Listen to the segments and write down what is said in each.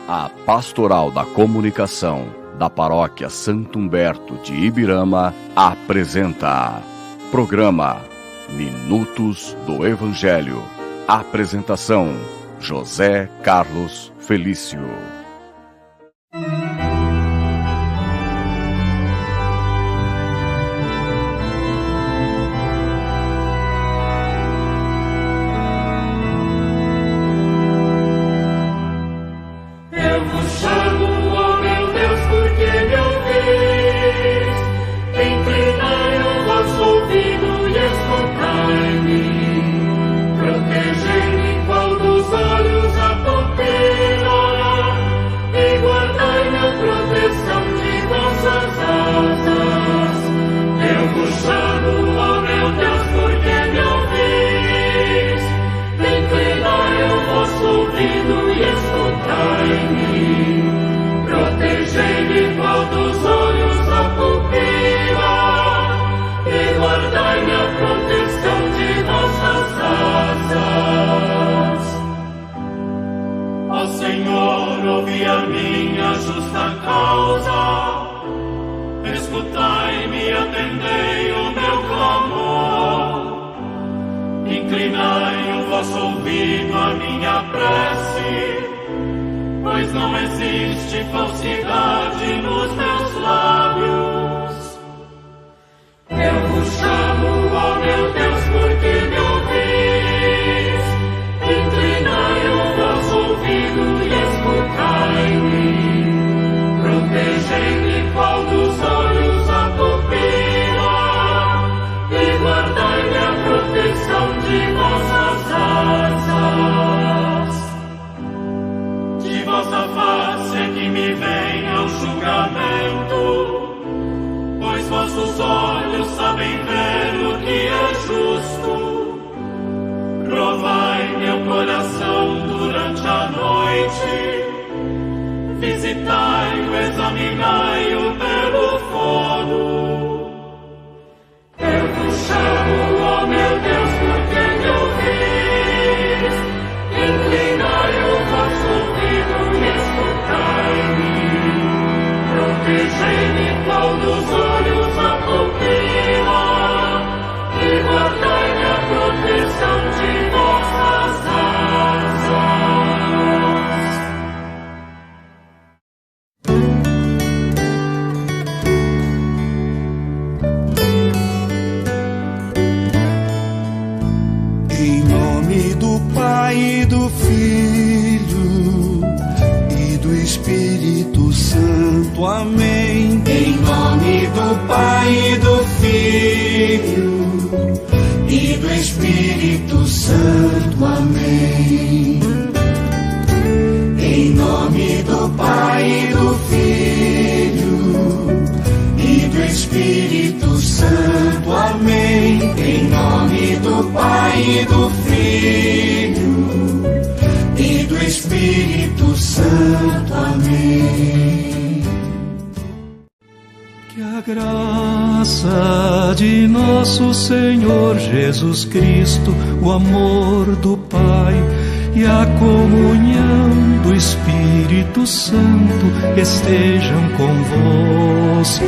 A Pastoral da Comunicação da Paróquia Santo Humberto de Ibirama apresenta Programa Minutos do Evangelho. Apresentação: José Carlos Felício. Senhor Jesus Cristo, o amor do Pai e a comunhão do Espírito Santo estejam convosco.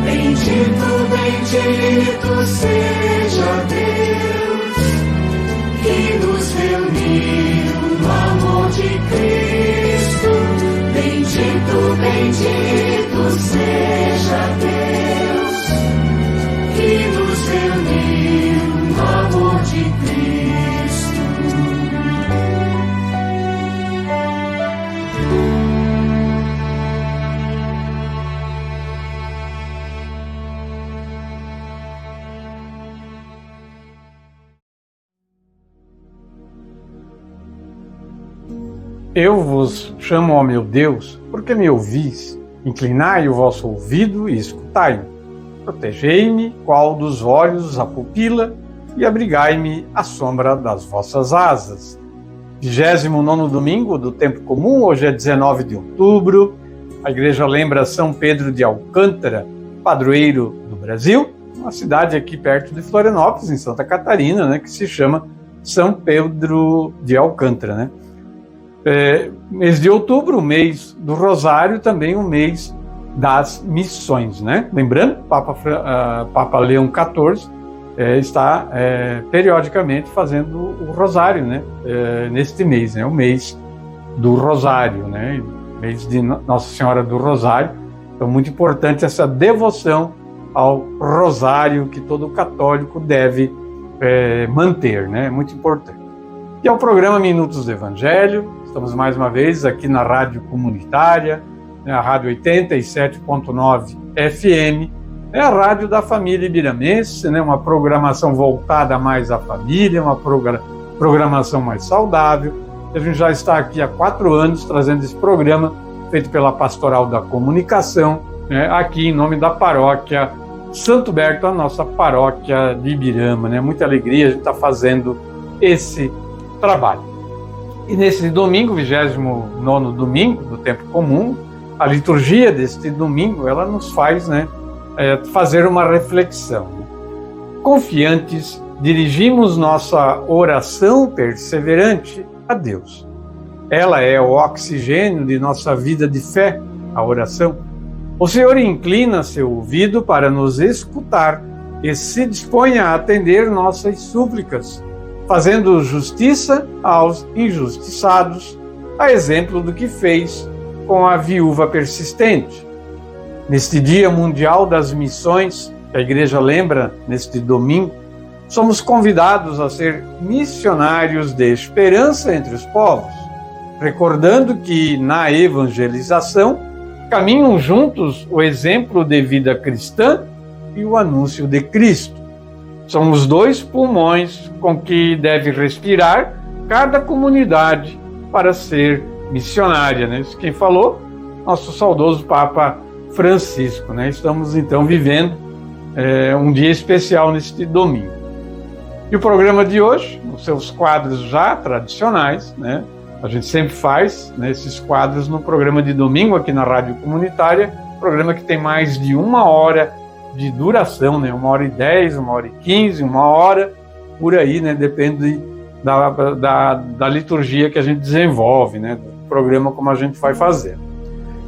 Bendito, bendito seja Deus que nos reuniu no amor de Cristo. Bendito, bendito seja Deus que nos reuniu no amor de Cristo. Eu vos chamo, ó meu Deus, porque me ouvis. Inclinai o vosso ouvido e escutai-me. Protegei-me, qual dos olhos a pupila, e abrigai-me à sombra das vossas asas. 29º domingo do tempo comum, hoje é 19 de outubro. A igreja lembra São Pedro de Alcântara, padroeiro do Brasil, uma cidade aqui perto de Florianópolis, em Santa Catarina, que se chama São Pedro de Alcântara, Mês de outubro, o mês do Rosário, também o mês das missões, né? Lembrando, Papa Leão XIV está periodicamente fazendo o Rosário, né? Neste mês, né? O mês do Rosário, né? Mês de Nossa Senhora do Rosário. Então, muito importante essa devoção ao Rosário que todo católico deve manter, né? Muito importante. E ao programa Minutos do Evangelho, estamos mais uma vez aqui na Rádio Comunitária, né? A Rádio 87.9 FM, é a rádio da família ibiramense, né? Uma programação voltada mais à família, uma programação mais saudável. A gente já está aqui há 4 anos trazendo esse programa feito pela Pastoral da Comunicação, né? Aqui em nome da paróquia Santo Berto, a nossa paróquia de Ibirama, né? Muita alegria a gente está fazendo esse trabalho. E nesse domingo, 29º domingo do tempo comum, a liturgia deste domingo, ela nos faz, né, fazer uma reflexão. Confiantes, dirigimos nossa oração perseverante a Deus. Ela é o oxigênio de nossa vida de fé, a oração. O Senhor inclina seu ouvido para nos escutar e se dispõe a atender nossas súplicas, fazendo justiça aos injustiçados, a exemplo do que fez com a viúva persistente. Neste Dia Mundial das Missões, que a Igreja lembra neste domingo, somos convidados a ser missionários de esperança entre os povos, recordando que na evangelização caminham juntos o exemplo de vida cristã e o anúncio de Cristo. São os 2 pulmões com que deve respirar cada comunidade para ser missionária, né? Isso quem falou, nosso saudoso Papa Francisco, né? Estamos então vivendo um dia especial neste domingo. E o programa de hoje, os seus quadros já tradicionais, né? A gente sempre faz, né, esses quadros no programa de domingo aqui na Rádio Comunitária, programa que tem mais de 1 hora de duração, né? 1h10, 1h15, 1 hora, por aí, né? Depende da liturgia que a gente desenvolve, né? Do programa como a gente vai fazer.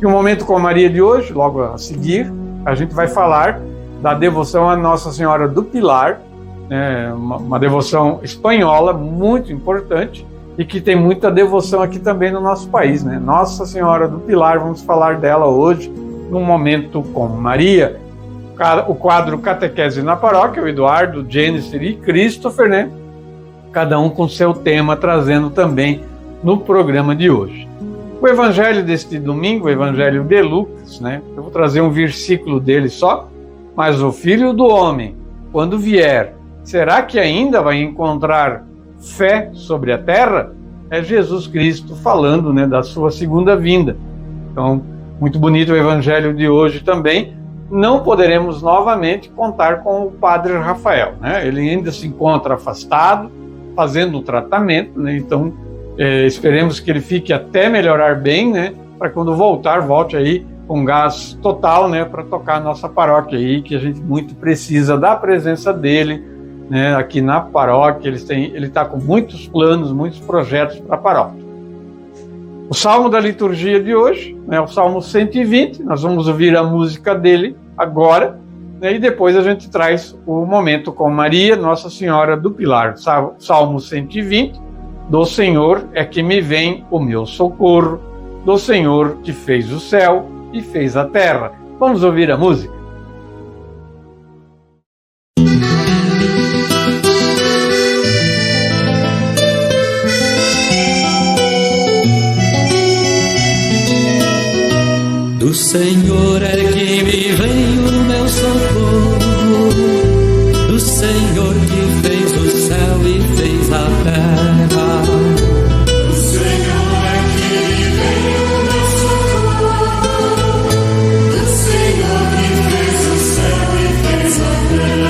E o Momento com Maria de hoje, logo a seguir, a gente vai falar da devoção a Nossa Senhora do Pilar, né? Uma devoção espanhola muito importante e que tem muita devoção aqui também no nosso país, né? Nossa Senhora do Pilar, vamos falar dela hoje no Momento com Maria. O quadro Catequese na Paróquia, o Eduardo, Jennifer e Christopher, né? Cada um com seu tema, trazendo também no programa de hoje. O evangelho deste domingo, o evangelho de Lucas, né? Eu vou trazer um versículo dele só. Mas o Filho do Homem, quando vier, será que ainda vai encontrar fé sobre a terra? É Jesus Cristo falando, né, da sua segunda vinda. Então, muito bonito o evangelho de hoje também. Não poderemos novamente contar com o Padre Rafael, né? Ele ainda se encontra afastado, fazendo o tratamento, né? Então, esperemos que ele fique até melhorar bem, né? Para quando voltar, volte aí com gás total, né? Para tocar a nossa paróquia aí, que a gente muito precisa da presença dele, né? Aqui na paróquia, ele está com muitos planos, muitos projetos para a paróquia. O salmo da liturgia de hoje, né, o Salmo 120, nós vamos ouvir a música dele agora, né, e depois a gente traz o Momento com Maria, Nossa Senhora do Pilar. Salmo 120, do Senhor é que me vem o meu socorro, do Senhor que fez o céu e fez a terra. Vamos ouvir a música. Do Senhor é que me vem o meu socorro, do Senhor que fez o céu e fez a terra. Do Senhor é que me vem o meu socorro, do Senhor que fez o céu e fez a terra.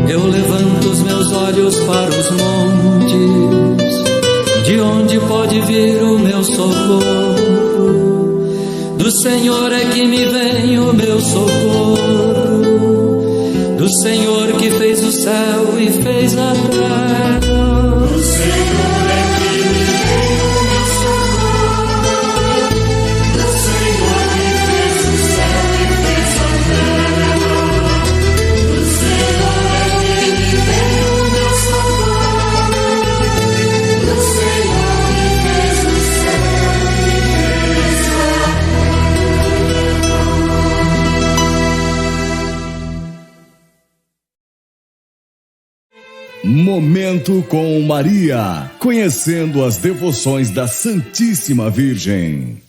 Eu levanto os meus olhos para os montes, de onde pode vir o meu socorro? Do Senhor é que me vem o meu socorro, do Senhor que fez o céu e fez a terra. Do Senhor Momento com Maria, conhecendo as devoções da Santíssima Virgem.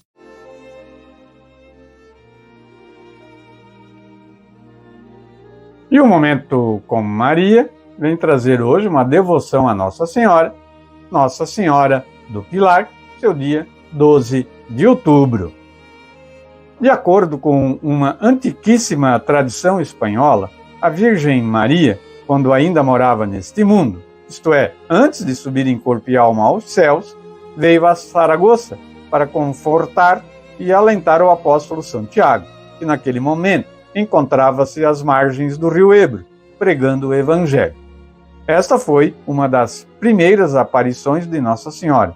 E o Momento com Maria vem trazer hoje uma devoção a Nossa Senhora do Pilar, seu dia 12 de outubro. De acordo com uma antiquíssima tradição espanhola, a Virgem Maria, quando ainda morava neste mundo, isto é, antes de subir em corpo e alma aos céus, veio a Saragoça para confortar e alentar o apóstolo Santiago, que naquele momento encontrava-se às margens do rio Ebro, pregando o Evangelho. Esta foi uma das primeiras aparições de Nossa Senhora.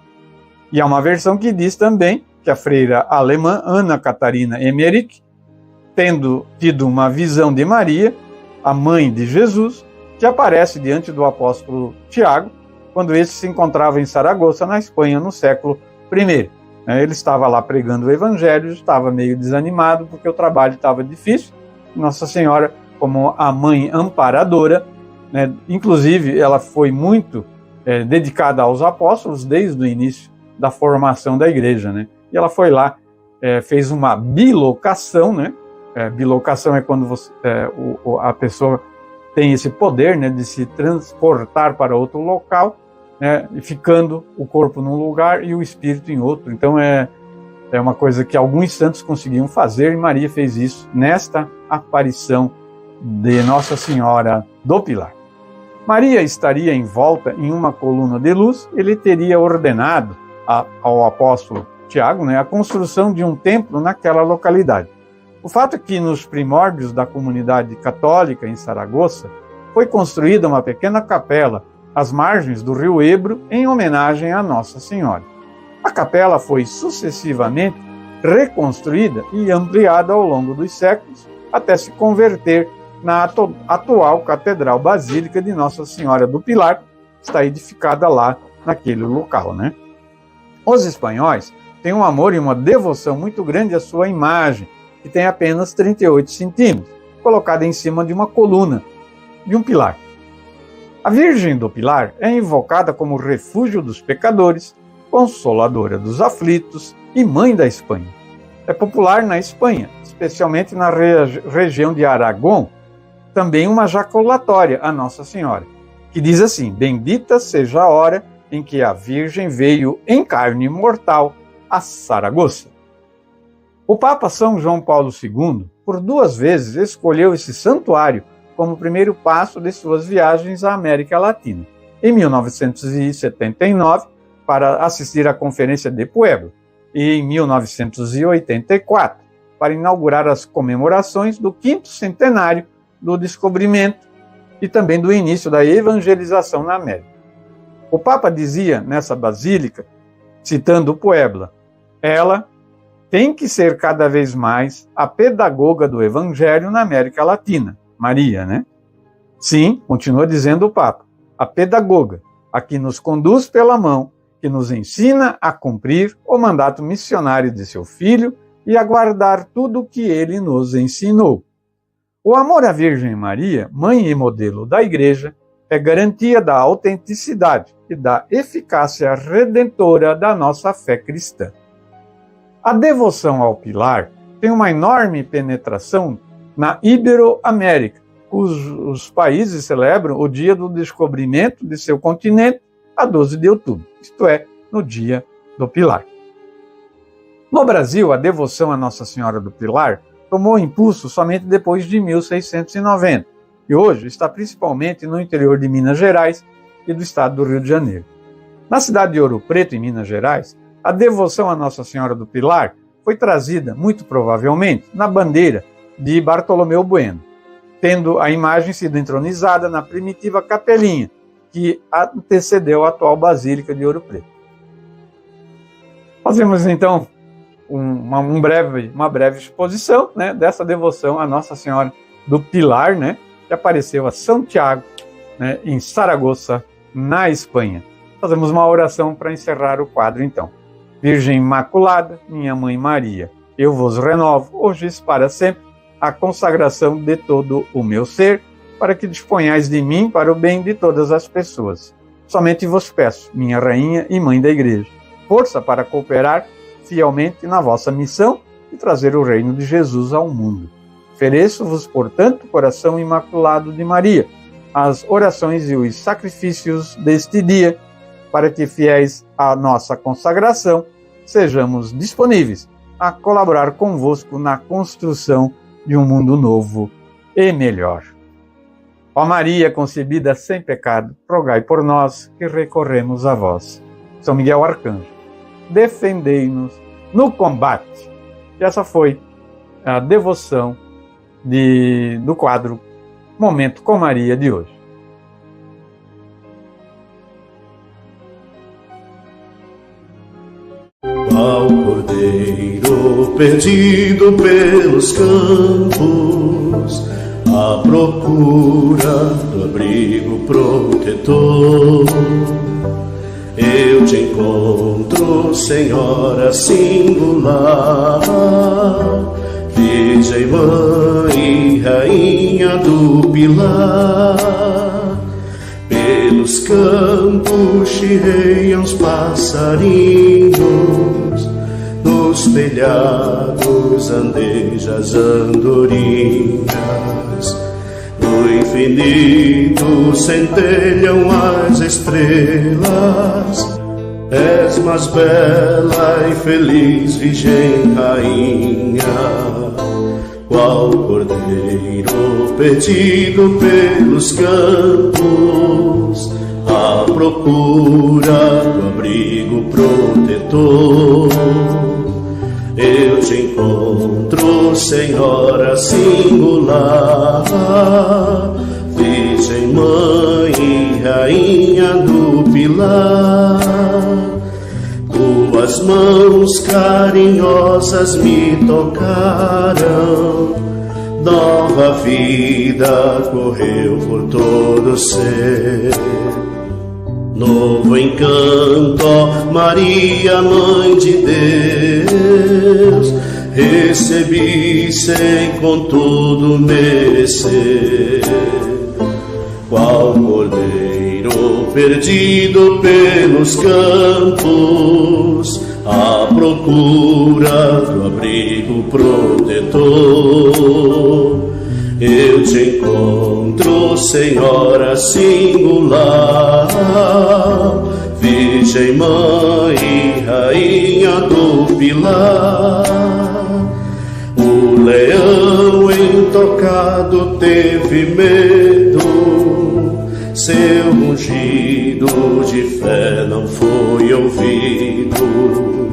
E há uma versão que diz também que a freira alemã Ana Catarina Emmerich, tendo tido uma visão de Maria, a mãe de Jesus, que aparece diante do apóstolo Tiago, quando este se encontrava em Saragoça, na Espanha, no século I. Ele estava lá pregando o Evangelho, estava meio desanimado, porque o trabalho estava difícil. Nossa Senhora, como a mãe amparadora, inclusive ela foi muito dedicada aos apóstolos desde o início da formação da igreja, E ela foi lá, fez uma bilocação, bilocação é quando a pessoa tem esse poder, de se transportar para outro local, e ficando o corpo num lugar e o espírito em outro. Então é uma coisa que alguns santos conseguiam fazer, e Maria fez isso nesta aparição de Nossa Senhora do Pilar. Maria estaria envolta em uma coluna de luz. Ele teria ordenado ao apóstolo Tiago, a construção de um templo naquela localidade. O fato é que nos primórdios da comunidade católica em Saragoça foi construída uma pequena capela às margens do rio Ebro em homenagem a Nossa Senhora. A capela foi sucessivamente reconstruída e ampliada ao longo dos séculos até se converter na atual Catedral Basílica de Nossa Senhora do Pilar, que está edificada lá naquele local. Os espanhóis têm um amor e uma devoção muito grande à sua imagem, que tem apenas 38 centímetros, colocada em cima de uma coluna, de um pilar. A Virgem do Pilar é invocada como refúgio dos pecadores, consoladora dos aflitos e mãe da Espanha. É popular na Espanha, especialmente na região de Aragão, também uma jaculatória a Nossa Senhora, que diz assim: bendita seja a hora em que a Virgem veio em carne mortal a Saragoça. O Papa São João Paulo II, por 2 vezes, escolheu esse santuário como primeiro passo de suas viagens à América Latina. Em 1979, para assistir à Conferência de Puebla, e em 1984, para inaugurar as comemorações do 5º centenário do descobrimento e também do início da evangelização na América. O Papa dizia nessa basílica, citando Puebla, ela tem que ser cada vez mais a pedagoga do Evangelho na América Latina, Maria, Sim, continua dizendo o Papa, a pedagoga, a que nos conduz pela mão, que nos ensina a cumprir o mandato missionário de seu Filho e a guardar tudo o que ele nos ensinou. O amor à Virgem Maria, mãe e modelo da Igreja, é garantia da autenticidade e da eficácia redentora da nossa fé cristã. A devoção ao Pilar tem uma enorme penetração na Iberoamérica, cujos países celebram o dia do descobrimento de seu continente a 12 de outubro, isto é, no dia do Pilar. No Brasil, a devoção a Nossa Senhora do Pilar tomou impulso somente depois de 1690 e hoje está principalmente no interior de Minas Gerais e do estado do Rio de Janeiro. Na cidade de Ouro Preto, em Minas Gerais, a devoção a Nossa Senhora do Pilar foi trazida, muito provavelmente, na bandeira de Bartolomeu Bueno, tendo a imagem sido entronizada na primitiva capelinha que antecedeu a atual Basílica de Ouro Preto. Fazemos, então, uma breve exposição dessa devoção a Nossa Senhora do Pilar, que apareceu a Santiago, em Saragoça, na Espanha. Fazemos uma oração para encerrar o quadro, então. Virgem Imaculada, minha Mãe Maria, eu vos renovo, hoje e para sempre, a consagração de todo o meu ser, para que disponhais de mim para o bem de todas as pessoas. Somente vos peço, minha rainha e mãe da Igreja, força para cooperar fielmente na vossa missão e trazer o reino de Jesus ao mundo. Ofereço-vos, portanto, coração imaculado de Maria, as orações e os sacrifícios deste dia, para que, fiéis à nossa consagração, sejamos disponíveis a colaborar convosco na construção de um mundo novo e melhor. Ó Maria, concebida sem pecado, rogai por nós que recorremos a vós. São Miguel Arcanjo, defendei-nos no combate. E essa foi a devoção do quadro Momento com Maria de hoje. Ao cordeiro perdido pelos campos, à procura do abrigo protetor, eu te encontro, Senhora singular, Virgem Mãe e Rainha do Pilar. Pelos campos cheiam os passarinhos, nos telhados andeja as andorinhas, no infinito centelham as estrelas. És mais bela e feliz Virgem Rainha, qual cordeiro perdido pelos campos, à procura do abrigo protetor. Eu te encontro, Senhora singular, Virgem Mãe e Rainha do Pilar. Tuas mãos carinhosas me tocaram, nova vida correu por todo o ser. Novo encanto, ó Maria, Mãe de Deus, recebi sem contudo merecer. Qual cordeiro perdido pelos campos, à procura do abrigo protetor, eu te encontro, Senhora singular, Virgem Mãe e Rainha do Pilar. O leão intocado teve medo, seu ungido de fé não foi ouvido,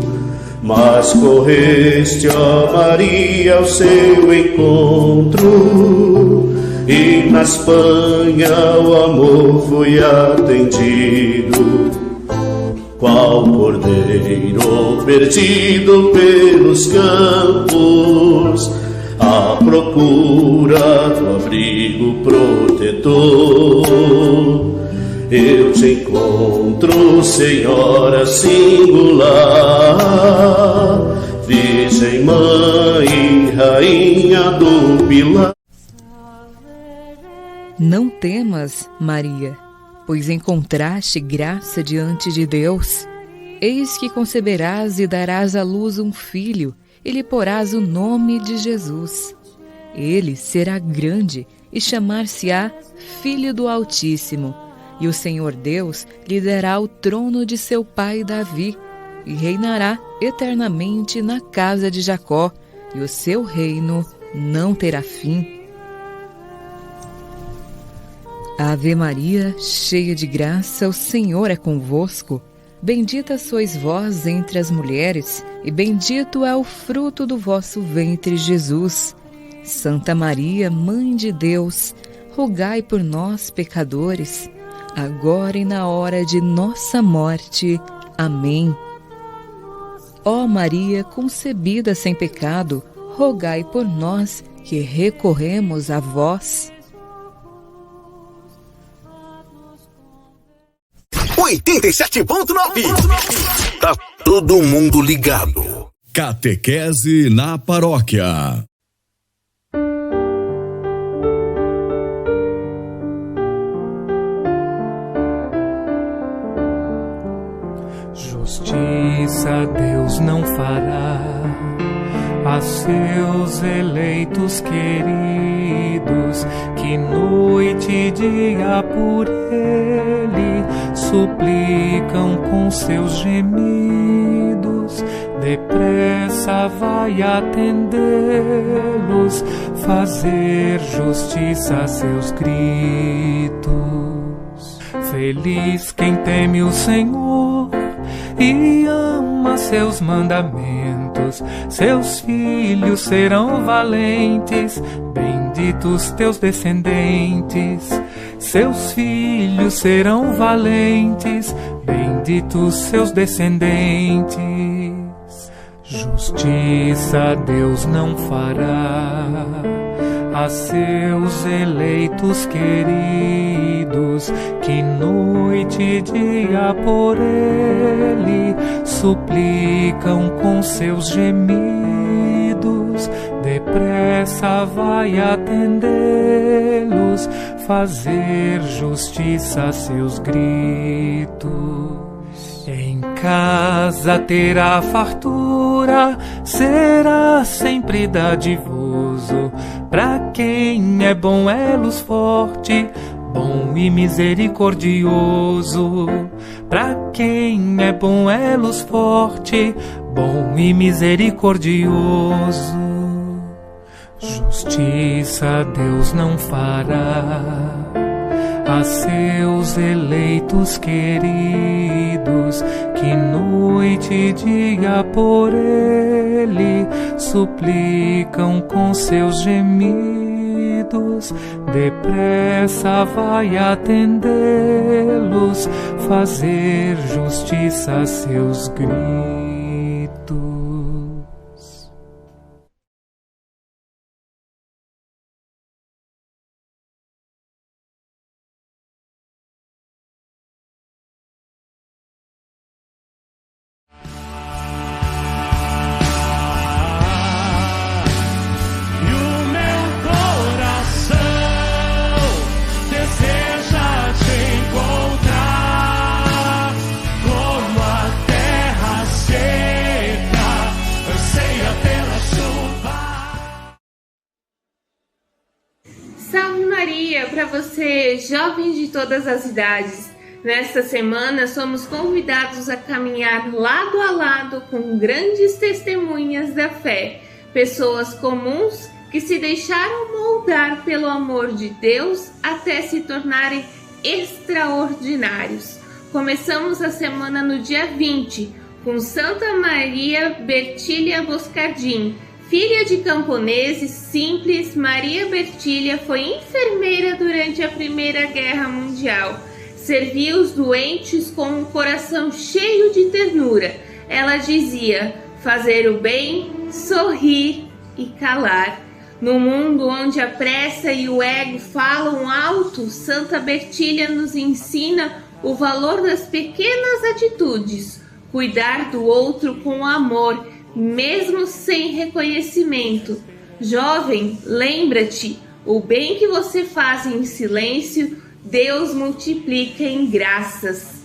mas correste, ó Maria, ao seu encontro, e na Espanha o amor foi atendido. Qual cordeiro perdido pelos campos, à procura do abrigo protetor, eu te encontro, Senhora singular, Virgem Mãe e Rainha do Pilar. Não temas, Maria, pois encontraste graça diante de Deus. Eis que conceberás e darás à luz um filho, e lhe porás o nome de Jesus. Ele será grande e chamar-se-á Filho do Altíssimo, e o Senhor Deus lhe dará o trono de seu pai Davi, e reinará eternamente na casa de Jacó, e o seu reino não terá fim. Ave Maria, cheia de graça, o Senhor é convosco. Bendita sois vós entre as mulheres, e bendito é o fruto do vosso ventre, Jesus. Santa Maria, Mãe de Deus, rogai por nós, pecadores, agora e na hora de nossa morte. Amém. Ó Maria, concebida sem pecado, rogai por nós que recorremos a vós. 87.9. Tá todo mundo ligado. Catequese na Paróquia. Justiça Deus não fará a seus eleitos queridos, que noite e dia por Ele suplicam com seus gemidos. Depressa vai atendê-los, fazer justiça a seus gritos. Feliz quem teme o Senhor e ama seus mandamentos. Seus filhos serão valentes, benditos teus descendentes. Seus filhos serão valentes, benditos seus descendentes. Justiça Deus não fará a seus eleitos queridos, que noite e dia por Ele suplicam com seus gemidos. Depressa vai atendê-los, fazer justiça a seus gritos. Em casa terá fartura, será sempre dadivoso. Pra quem é bom é luz forte, bom e misericordioso. Pra quem é bom é luz forte, bom e misericordioso. Justiça Deus não fará a seus eleitos queridos, que noite e dia por Ele suplicam com seus gemidos. Depressa vai atendê-los, fazer justiça a seus gritos. Para você, jovem de todas as idades. Nesta semana, somos convidados a caminhar lado a lado com grandes testemunhas da fé, pessoas comuns que se deixaram moldar pelo amor de Deus até se tornarem extraordinários. Começamos a semana no dia 20, com Santa Maria Bertília Boscardin. Filha de camponeses simples, Maria Bertília foi enfermeira durante a Primeira Guerra Mundial. Servia os doentes com um coração cheio de ternura. Ela dizia: fazer o bem, sorrir e calar. No mundo onde a pressa e o ego falam alto, Santa Bertília nos ensina o valor das pequenas atitudes, cuidar do outro com amor, mesmo sem reconhecimento. Jovem, lembra-te, o bem que você faz em silêncio, Deus multiplica em graças.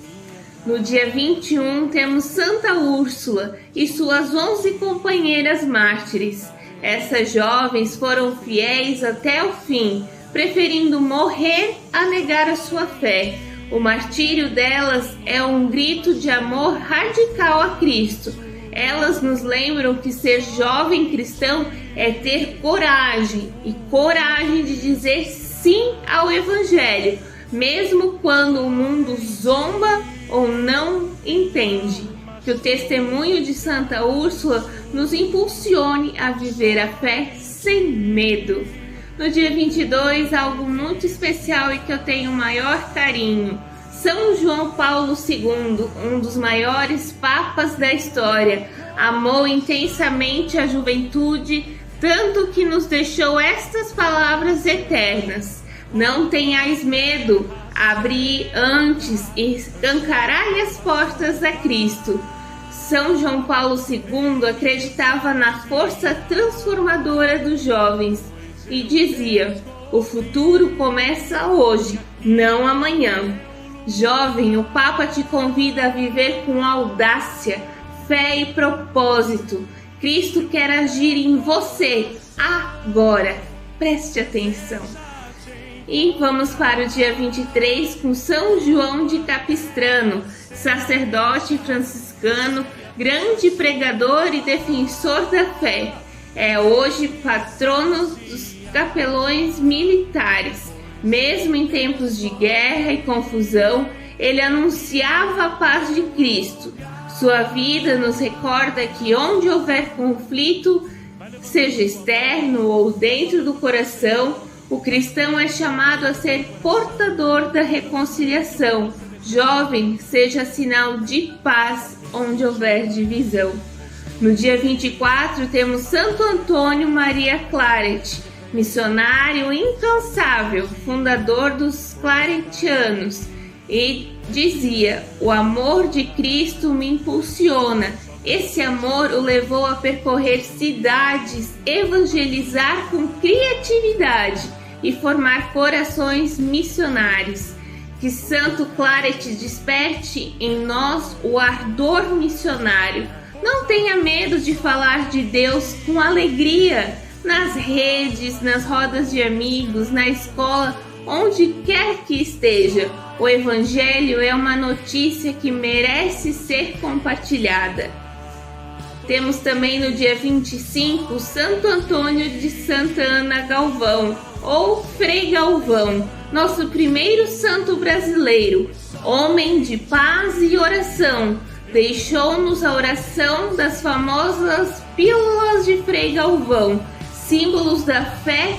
No dia 21 temos Santa Úrsula e suas 11 companheiras mártires. Essas jovens foram fiéis até o fim, preferindo morrer a negar a sua fé. O martírio delas é um grito de amor radical a Cristo. Elas nos lembram que ser jovem cristão é ter coragem, e coragem de dizer sim ao Evangelho, mesmo quando o mundo zomba ou não entende. Que o testemunho de Santa Úrsula nos impulsione a viver a fé sem medo. No dia 22, algo muito especial e que eu tenho o maior carinho. São João Paulo II, um dos maiores papas da história, amou intensamente a juventude, tanto que nos deixou estas palavras eternas: não tenhais medo, abri antes e escancarai as portas a Cristo. São João Paulo II acreditava na força transformadora dos jovens e dizia: o futuro começa hoje, não amanhã. Jovem, o Papa te convida a viver com audácia, fé e propósito. Cristo quer agir em você agora. Preste atenção. E vamos para o dia 23 com São João de Capistrano, sacerdote franciscano, grande pregador e defensor da fé. É hoje patrono dos capelões militares. Mesmo em tempos de guerra e confusão, ele anunciava a paz de Cristo. Sua vida nos recorda que onde houver conflito, seja externo ou dentro do coração, o cristão é chamado a ser portador da reconciliação. Jovem, seja sinal de paz onde houver divisão. No dia 24 temos Santo Antônio Maria Claret, missionário incansável, fundador dos claretianos, e dizia: o amor de Cristo me impulsiona. Esse amor o levou a percorrer cidades, evangelizar com criatividade e formar corações missionários. Que Santo Claret desperte em nós o ardor missionário. Não tenha medo de falar de Deus com alegria, nas redes, nas rodas de amigos, na escola, onde quer que esteja. O Evangelho é uma notícia que merece ser compartilhada. Temos também no dia 25 Santo Antônio de Santa Ana Galvão, ou Frei Galvão, nosso primeiro santo brasileiro, homem de paz e oração. Deixou-nos a oração das famosas pílulas de Frei Galvão, símbolos da fé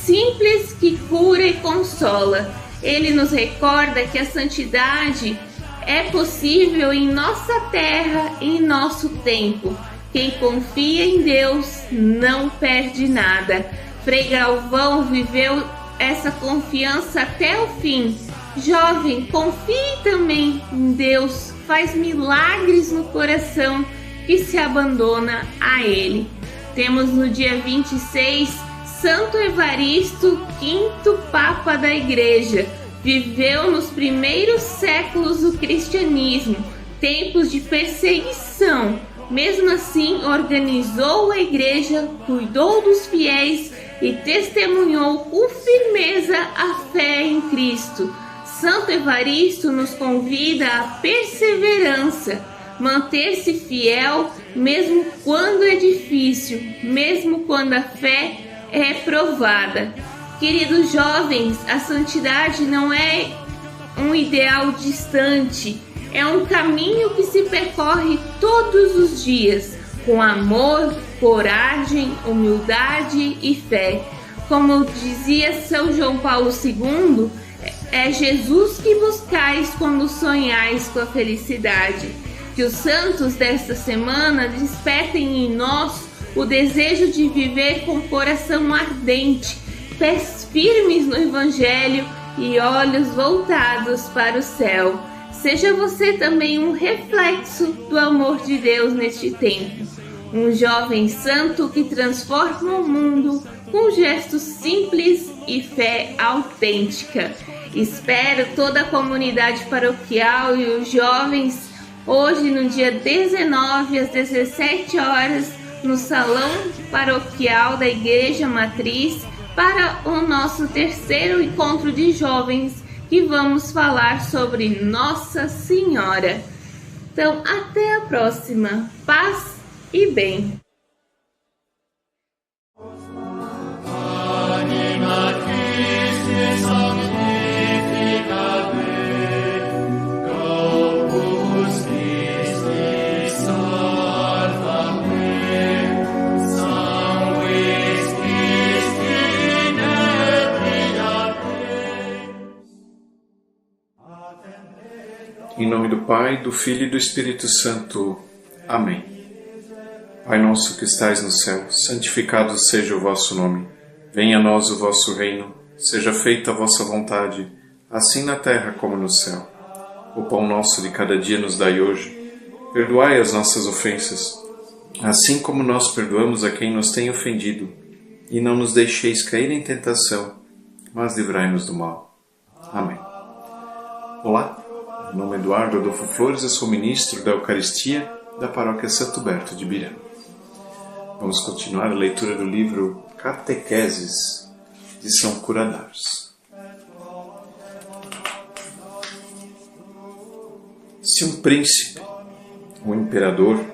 simples que cura e consola. Ele nos recorda que a santidade é possível em nossa terra e em nosso tempo. Quem confia em Deus não perde nada. Frei Galvão viveu essa confiança até o fim. Jovem, confie também em Deus, faz milagres no coração que se abandona a Ele. Temos no dia 26 Santo Evaristo, quinto Papa da Igreja. Viveu nos primeiros séculos do cristianismo, tempos de perseguição. Mesmo assim, organizou a Igreja, cuidou dos fiéis e testemunhou com firmeza a fé em Cristo. Santo Evaristo nos convida à perseverança, manter-se fiel mesmo quando é difícil, mesmo quando a fé é provada. Queridos jovens, a santidade não é um ideal distante, é um caminho que se percorre todos os dias, com amor, coragem, humildade e fé. Como dizia São João Paulo II, é Jesus que buscais quando sonhais com a felicidade. Que os santos desta semana despertem em nós o desejo de viver com coração ardente, pés firmes no Evangelho e olhos voltados para o céu. Seja você também um reflexo do amor de Deus neste tempo. Um jovem santo que transforma o mundo com gestos simples e fé autêntica. Espero toda a comunidade paroquial e os jovens hoje no dia 19 às 17 horas no Salão Paroquial da Igreja Matriz para o nosso terceiro encontro de jovens que vamos falar sobre Nossa Senhora. Então, até a próxima. Paz e bem. Em nome do Pai, do Filho e do Espírito Santo. Amém. Pai nosso que estais no céu, santificado seja o vosso nome. Venha a nós o vosso reino, seja feita a vossa vontade, assim na terra como no céu. O pão nosso de cada dia nos dai hoje. Perdoai as nossas ofensas, assim como nós perdoamos a quem nos tem ofendido. E não nos deixeis cair em tentação, mas livrai-nos do mal. Amém. Olá. Meu nome é Eduardo Adolfo Flores, eu sou ministro da Eucaristia da Paróquia Santo Berto de Birama. Vamos continuar a leitura do livro Catequeses de São Curadars. Se um príncipe, um imperador,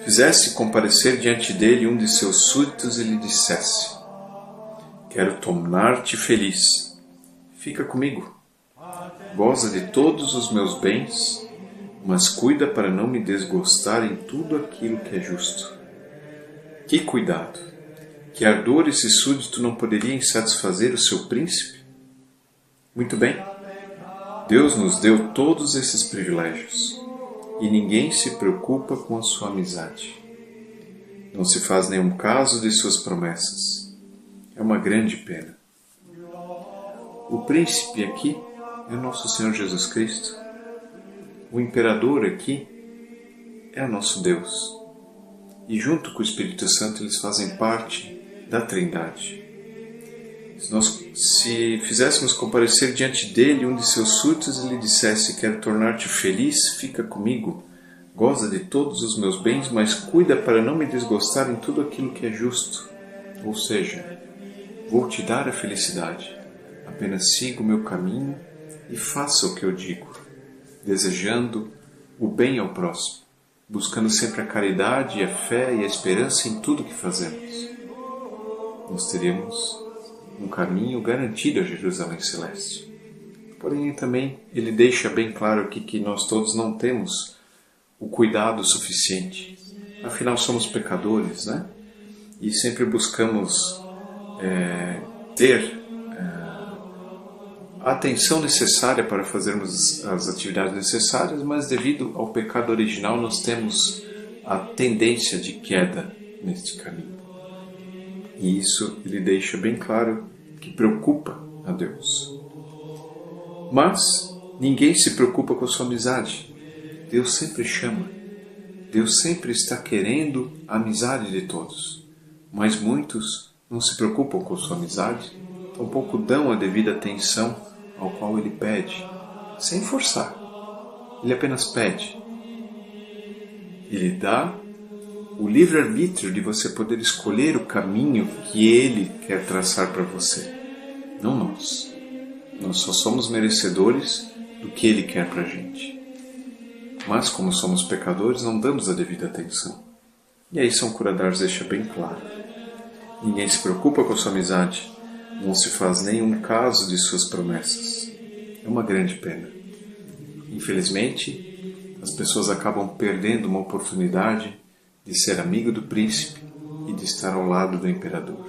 fizesse comparecer diante dele um de seus súditos e lhe dissesse: quero tornar-te feliz, fica comigo, goza de todos os meus bens, mas cuida para não me desgostar em tudo aquilo que é justo. Que cuidado! Que ardor esse súdito não poderia insatisfazer o seu príncipe? Muito bem, Deus nos deu todos esses privilégios e ninguém se preocupa com a sua amizade. Não se faz nenhum caso de suas promessas. É uma grande pena. O príncipe aqui é nosso Senhor Jesus Cristo. O imperador aqui é nosso Deus. E junto com o Espírito Santo eles fazem parte da Trindade. Se fizéssemos comparecer diante dele um de seus súditos e lhe dissesse: quero tornar-te feliz, fica comigo, goza de todos os meus bens, mas cuida para não me desgostar em tudo aquilo que é justo. Ou seja, vou te dar a felicidade, apenas siga o meu caminho e faça o que eu digo, desejando o bem ao próximo, buscando sempre a caridade, a fé e a esperança em tudo que fazemos. Nós teremos um caminho garantido a Jerusalém Celeste. Porém, também ele deixa bem claro aqui que nós todos não temos o cuidado suficiente. Afinal, somos pecadores, né? E sempre buscamos ter a atenção necessária para fazermos as atividades necessárias, mas devido ao pecado original nós temos a tendência de queda neste caminho. E isso ele deixa bem claro que preocupa a Deus. Mas ninguém se preocupa com a sua amizade. Deus sempre chama. Deus sempre está querendo a amizade de todos. Mas muitos não se preocupam com a sua amizade, tampouco dão a devida atenção ao qual ele pede, sem forçar. Ele apenas pede. Ele dá o livre-arbítrio de você poder escolher o caminho que ele quer traçar para você, não nós. Nós só somos merecedores do que ele quer para a gente. Mas como somos pecadores, não damos a devida atenção. E aí São Curadars deixa bem claro: ninguém se preocupa com a sua amizade, não se faz nenhum caso de suas promessas. É uma grande pena. Infelizmente, as pessoas acabam perdendo uma oportunidade de ser amigo do príncipe e de estar ao lado do imperador.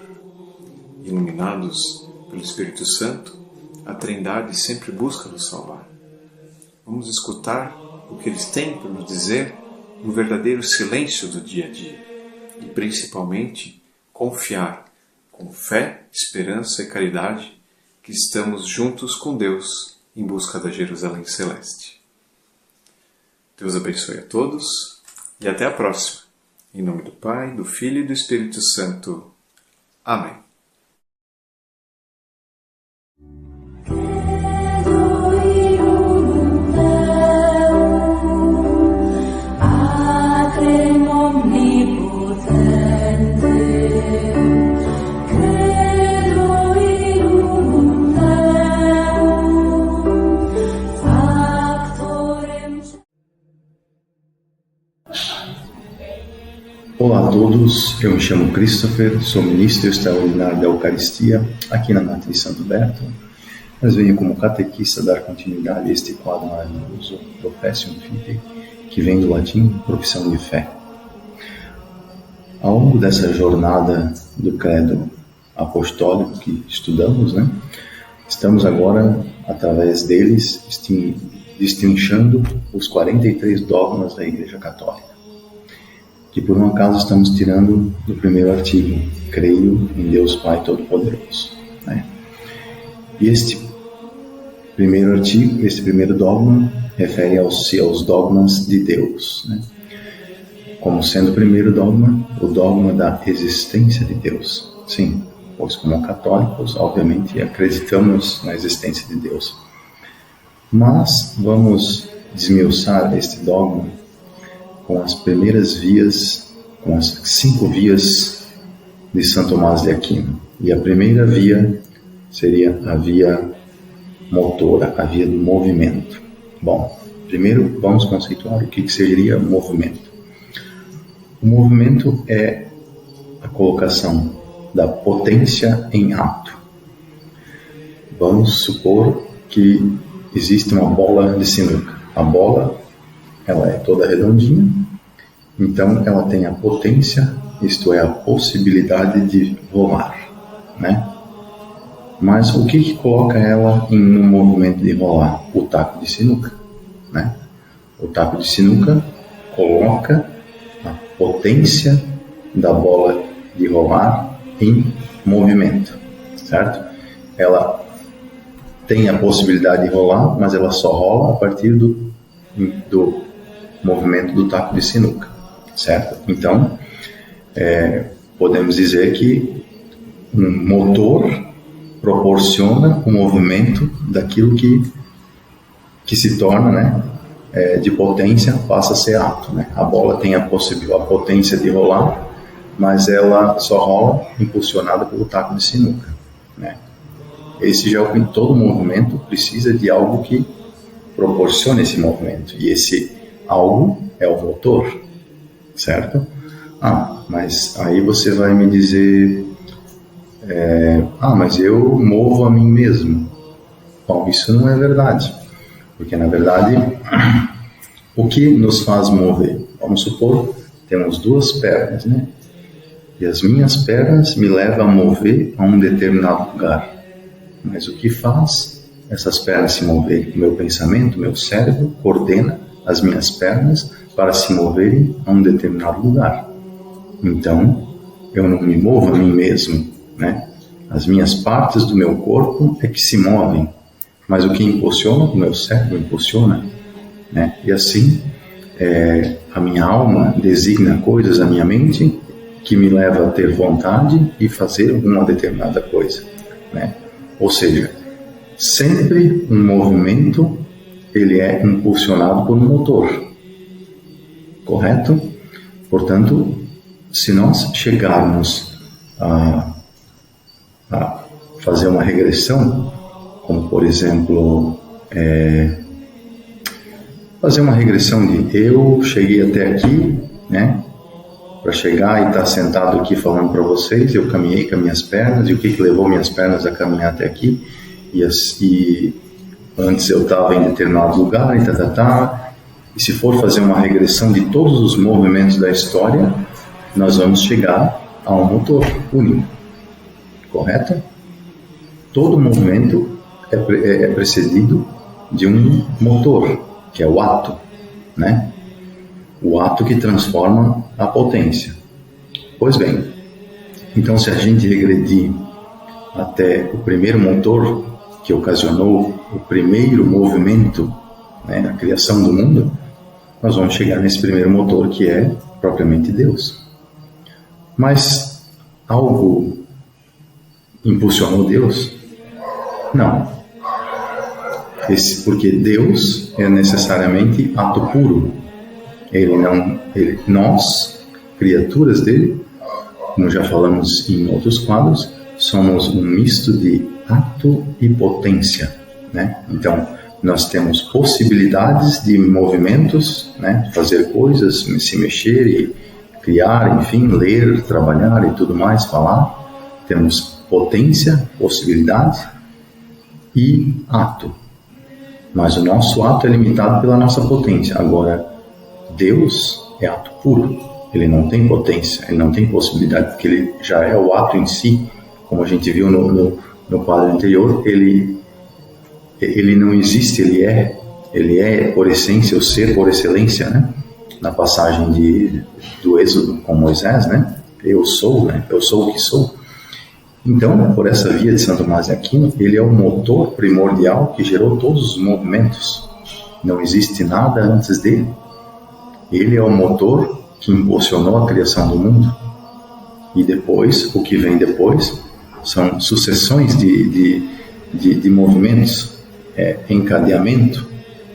Iluminados pelo Espírito Santo, a Trindade sempre busca nos salvar. Vamos escutar o que eles têm para nos dizer no verdadeiro silêncio do dia a dia e, principalmente, confiar com fé, esperança e caridade que estamos juntos com Deus em busca da Jerusalém Celeste. Deus abençoe a todos e até a próxima. Em nome do Pai, do Filho e do Espírito Santo. Amém. Olá a todos, eu me chamo Christopher, sou ministro extraordinário da Eucaristia aqui na Matriz Santo Berto, mas venho como catequista dar continuidade a este quadro maravilhoso, Professium Fidei, que vem do latim profissão de fé. Ao longo dessa jornada do credo apostólico que estudamos, estamos agora, através deles, destrinchando os 43 dogmas da Igreja Católica, que por um acaso estamos tirando do primeiro artigo: creio em Deus Pai Todo-Poderoso. E este primeiro artigo, este primeiro dogma, refere aos dogmas de Deus, como sendo o primeiro dogma, o dogma da existência de Deus. Sim, pois como católicos, obviamente, acreditamos na existência de Deus. Mas vamos desmiuçar este dogma com as primeiras vias, com as 5 vias de São Tomás de Aquino. E a primeira via seria a via motora, a via do movimento. Bom, primeiro vamos conceituar o que seria movimento. O movimento é a colocação da potência em ato. Vamos supor que existe uma bola de sinuca. A bola, ela é toda redondinha, então ela tem a potência, isto é, a possibilidade de rolar, né? Mas o que coloca ela em um movimento de rolar? O taco de sinuca, né? O taco de sinuca coloca a potência da bola de rolar em movimento, certo? Ela tem a possibilidade de rolar, mas ela só rola a partir do movimento do taco de sinuca, certo? Então, podemos dizer que um motor proporciona o movimento daquilo que se torna, né, de potência, passa a ser ato, né? A bola tem a potência de rolar, mas ela só rola impulsionada pelo taco de sinuca, né? Esse já é o que todo movimento precisa de algo que proporcione esse movimento, e esse algo é o motor, certo? Mas aí você vai me dizer, mas eu movo a mim mesmo. Bom, isso não é verdade, porque na verdade o que nos faz mover? Vamos supor, temos 2 pernas, né? E as minhas pernas me levam a mover a um determinado lugar. Mas o que faz essas pernas se moverem? O meu pensamento, o meu cérebro coordena as minhas pernas para se moverem a um determinado lugar. Então, eu não me movo a mim mesmo, né? As minhas partes do meu corpo é que se movem, mas o que impulsiona, o meu cérebro impulsiona, né? E assim, a minha alma designa coisas à minha mente que me leva a ter vontade e fazer alguma determinada coisa, né? Ou seja, sempre um movimento ele é impulsionado por um motor, correto? Portanto, se nós chegarmos a fazer uma regressão, como por exemplo, fazer uma regressão de eu cheguei até aqui, né? Para chegar e estar sentado aqui falando para vocês, eu caminhei com as minhas pernas, e o que levou minhas pernas a caminhar até aqui, e antes eu estava em determinado lugar, e se for fazer uma regressão de todos os movimentos da história, nós vamos chegar a um motor único, correto? Todo movimento é precedido de um motor, que é o ato, né? O ato que transforma a potência. Pois bem, então se a gente regredir até o primeiro motor que ocasionou o primeiro movimento, né, a criação do mundo, nós vamos chegar nesse primeiro motor que é propriamente Deus. Mas algo impulsionou Deus? Não. Porque Deus é necessariamente ato puro. Nós, criaturas dele, como já falamos em outros quadros, somos um misto de ato e potência, né? Então, nós temos possibilidades de movimentos, né? Fazer coisas, se mexer e criar, enfim, ler, trabalhar e tudo mais, falar. Temos potência, possibilidade e ato. Mas o nosso ato é limitado pela nossa potência. Agora, Deus é ato puro, ele não tem potência, ele não tem possibilidade, porque ele já é o ato em si, como a gente viu no quadro anterior, ele não existe, ele é por essência, o ser por excelência, né? Na passagem do Êxodo com Moisés, né? Eu sou, né? Eu sou o que sou. Então, por essa via de São Tomás de Aquino, ele é o motor primordial que gerou todos os movimentos. Não existe nada antes dele. Ele é o motor que impulsionou a criação do mundo. E depois, o que vem depois, são sucessões de movimentos, encadeamento,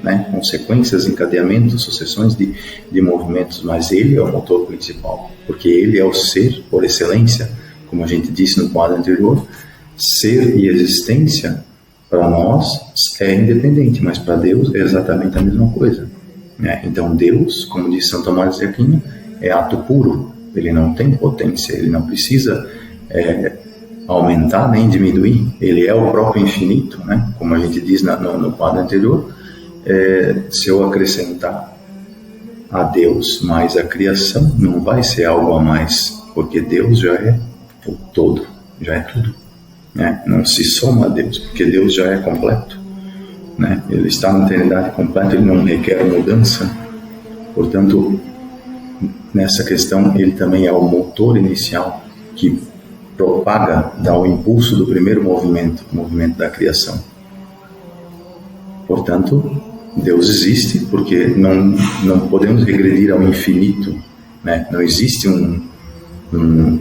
né? Consequências, encadeamentos, sucessões de movimentos, mas ele é o motor principal, porque ele é o ser por excelência, como a gente disse no quadro anterior. Ser e existência para nós é independente, mas para Deus é exatamente a mesma coisa, né? Então Deus, como diz São Tomás de Aquino, é ato puro, ele não tem potência, ele não precisa aumentar nem diminuir, ele é o próprio infinito, né? Como a gente diz no quadro anterior. Se eu acrescentar a Deus mais a criação, não vai ser algo a mais, porque Deus já é o todo, já é tudo, né? Não se soma a Deus, porque Deus já é completo, né? Ele está na eternidade completa, ele não requer mudança. Portanto, nessa questão, ele também é o motor inicial que propaga, dá o impulso do primeiro movimento, o movimento da criação. Portanto, Deus existe porque não podemos regredir ao infinito, né? Não existe um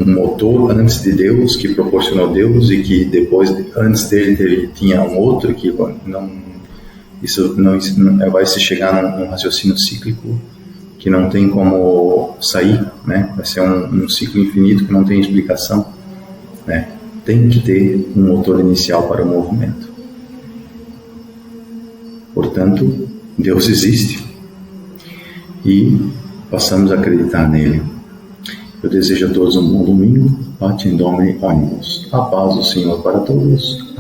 motor antes de Deus que proporcionou Deus e que depois, antes dele, tinha um outro que isso vai se chegar num raciocínio cíclico que não tem como sair, né? Vai ser um ciclo infinito que não tem explicação, né? Tem que ter um motor inicial para o movimento. Portanto, Deus existe e passamos a acreditar nele. Eu desejo a todos um bom domingo. Patem Domini Omnibus. A paz do Senhor para todos.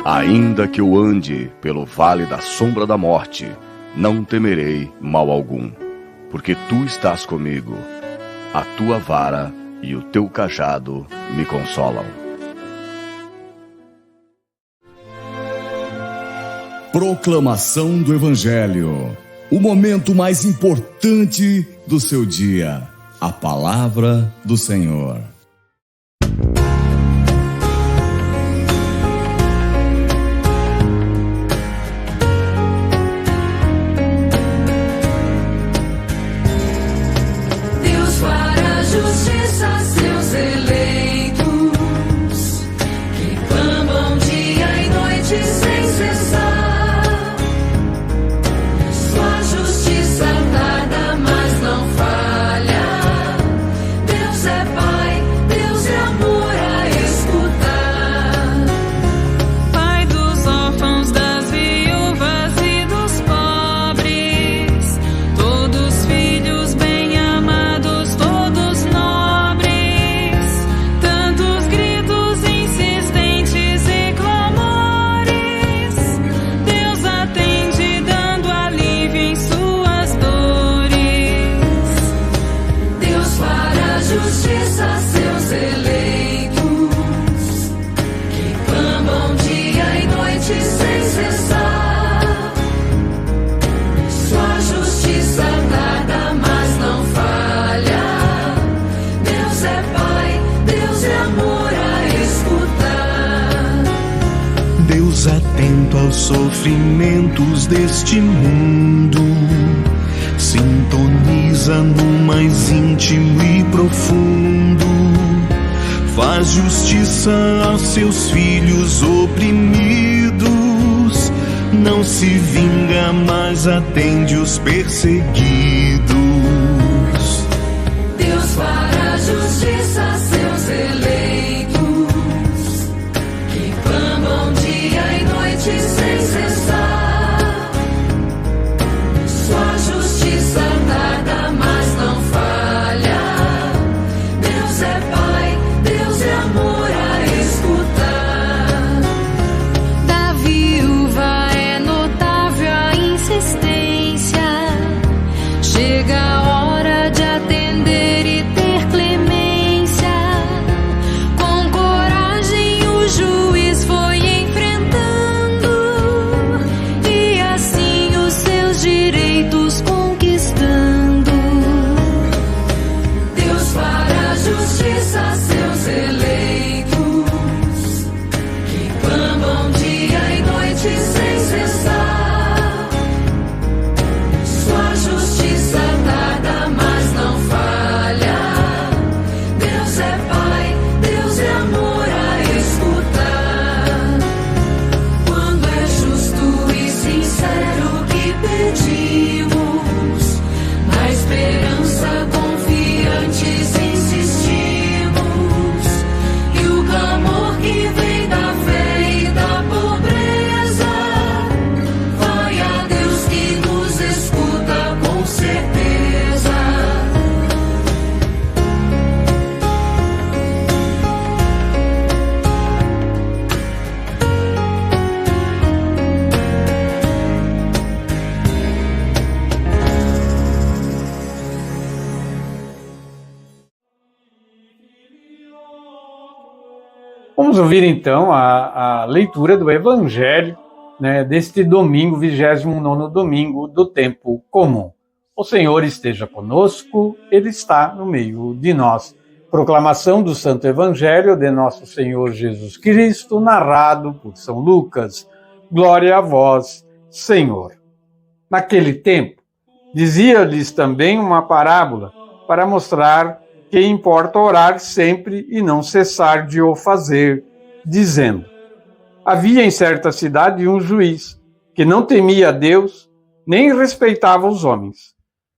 Ainda que eu ande pelo vale da sombra da morte, não temerei mal algum, porque tu estás comigo. A tua vara e o teu cajado me consolam. Proclamação do Evangelho. O momento mais importante do seu dia. A palavra do Senhor. Deus fará justiça a seus eleitos, que clamam dia e noite sem cessar. Atento aos sofrimentos deste mundo, sintoniza no mais íntimo e profundo, faz justiça aos seus filhos oprimidos, não se vinga, mas atende os perseguidos. Deus fará justiça a seus eleitos, que clamam dia e noite sem cessar. Sua justiça tarda, mas não falha. Deus é Pai, Deus é amor a escutar. Da viúva é notável a insistência. Chega a hora de atender e ter clemência. Com coragem o juiz foi enfrentando, e assim os seus direitos conquistando. Deus fará justiça a seus eleitos, que clamam dia e noite sem cessar. Sua justiça tarda, Vamos ouvir então a leitura do Evangelho, né, deste domingo, 29º domingo do tempo comum. O Senhor esteja conosco, Ele está no meio de nós. Proclamação do Santo Evangelho de nosso Senhor Jesus Cristo, narrado por São Lucas. Glória a vós, Senhor. Naquele tempo, dizia-lhes também uma parábola para mostrar que importa orar sempre e não cessar de o fazer, dizendo: havia em certa cidade um juiz que não temia a Deus nem respeitava os homens.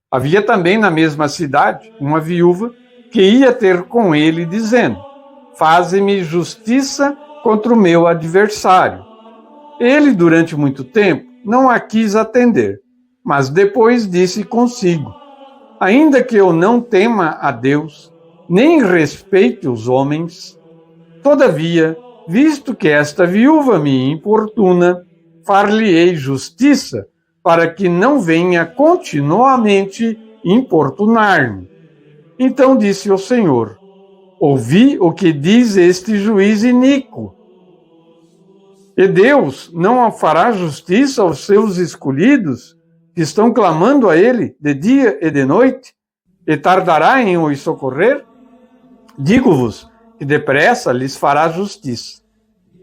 Havia também na mesma cidade uma viúva que ia ter com ele, dizendo: faze-me justiça contra o meu adversário. Ele, durante muito tempo, não a quis atender, mas depois disse consigo: ainda que eu não tema a Deus, nem respeite os homens, todavia, visto que esta viúva me importuna, far-lhe-ei justiça, para que não venha continuamente importunar-me. Então disse o Senhor: ouvi o que diz este juiz iníquo. E Deus não fará justiça aos seus escolhidos, que estão clamando a Ele de dia e de noite, e tardará em os socorrer? Digo-vos que depressa lhes fará justiça.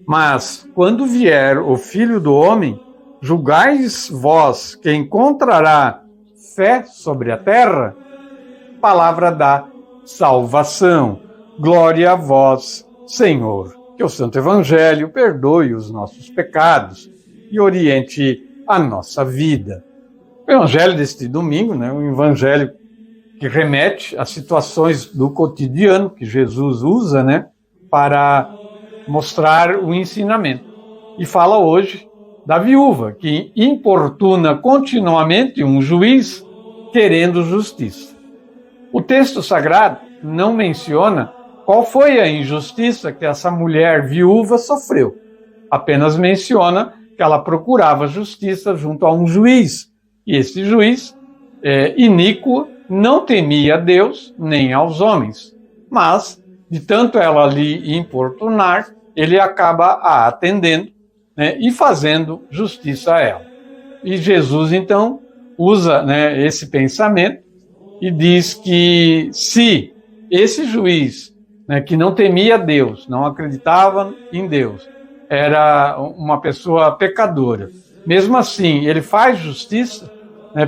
Mas, quando vier o Filho do Homem, julgais vós que encontrará fé sobre a terra? Palavra da salvação. Glória a vós, Senhor. Que o Santo Evangelho perdoe os nossos pecados e oriente a nossa vida. O Evangelho deste domingo, né, um Evangelho que remete a situações do cotidiano que Jesus usa, né, para mostrar o ensinamento. E fala hoje da viúva que importuna continuamente um juiz querendo justiça. O texto sagrado não menciona qual foi a injustiça que essa mulher viúva sofreu. Apenas menciona que ela procurava justiça junto a um juiz. E esse juiz, iníquo, não temia a Deus nem aos homens. Mas, de tanto ela lhe importunar, ele acaba a atendendo, né, e fazendo justiça a ela. E Jesus, então, usa, né, esse pensamento e diz que se esse juiz, né, que não temia Deus, não acreditava em Deus, era uma pessoa pecadora, mesmo assim ele faz justiça, né,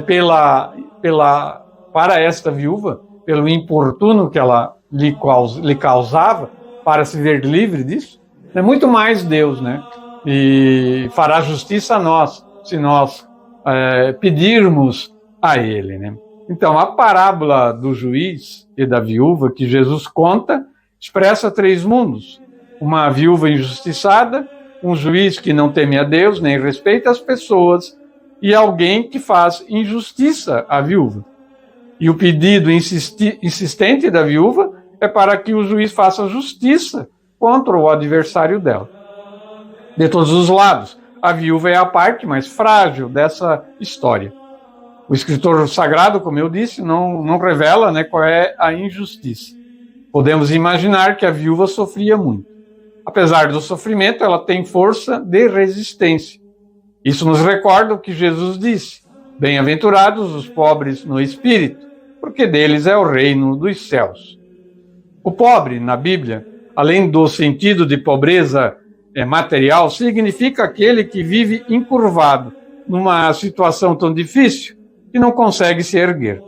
para esta viúva, pelo importuno que ela lhe causava, para se ver livre disso, é muito mais Deus, né? E fará justiça a nós, se nós pedirmos a Ele, né? Então, a parábola do juiz e da viúva que Jesus conta expressa três mundos: uma viúva injustiçada, um juiz que não teme a Deus nem respeita as pessoas, e alguém que faz injustiça à viúva. E o pedido insistente da viúva é para que o juiz faça justiça contra o adversário dela. De todos os lados, a viúva é a parte mais frágil dessa história. O escritor sagrado, como eu disse, não revela, né, qual é a injustiça. Podemos imaginar que a viúva sofria muito. Apesar do sofrimento, ela tem força de resistência. Isso nos recorda o que Jesus disse: bem-aventurados os pobres no espírito, porque deles é o reino dos céus. O pobre, na Bíblia, além do sentido de pobreza material, significa aquele que vive encurvado numa situação tão difícil que não consegue se erguer.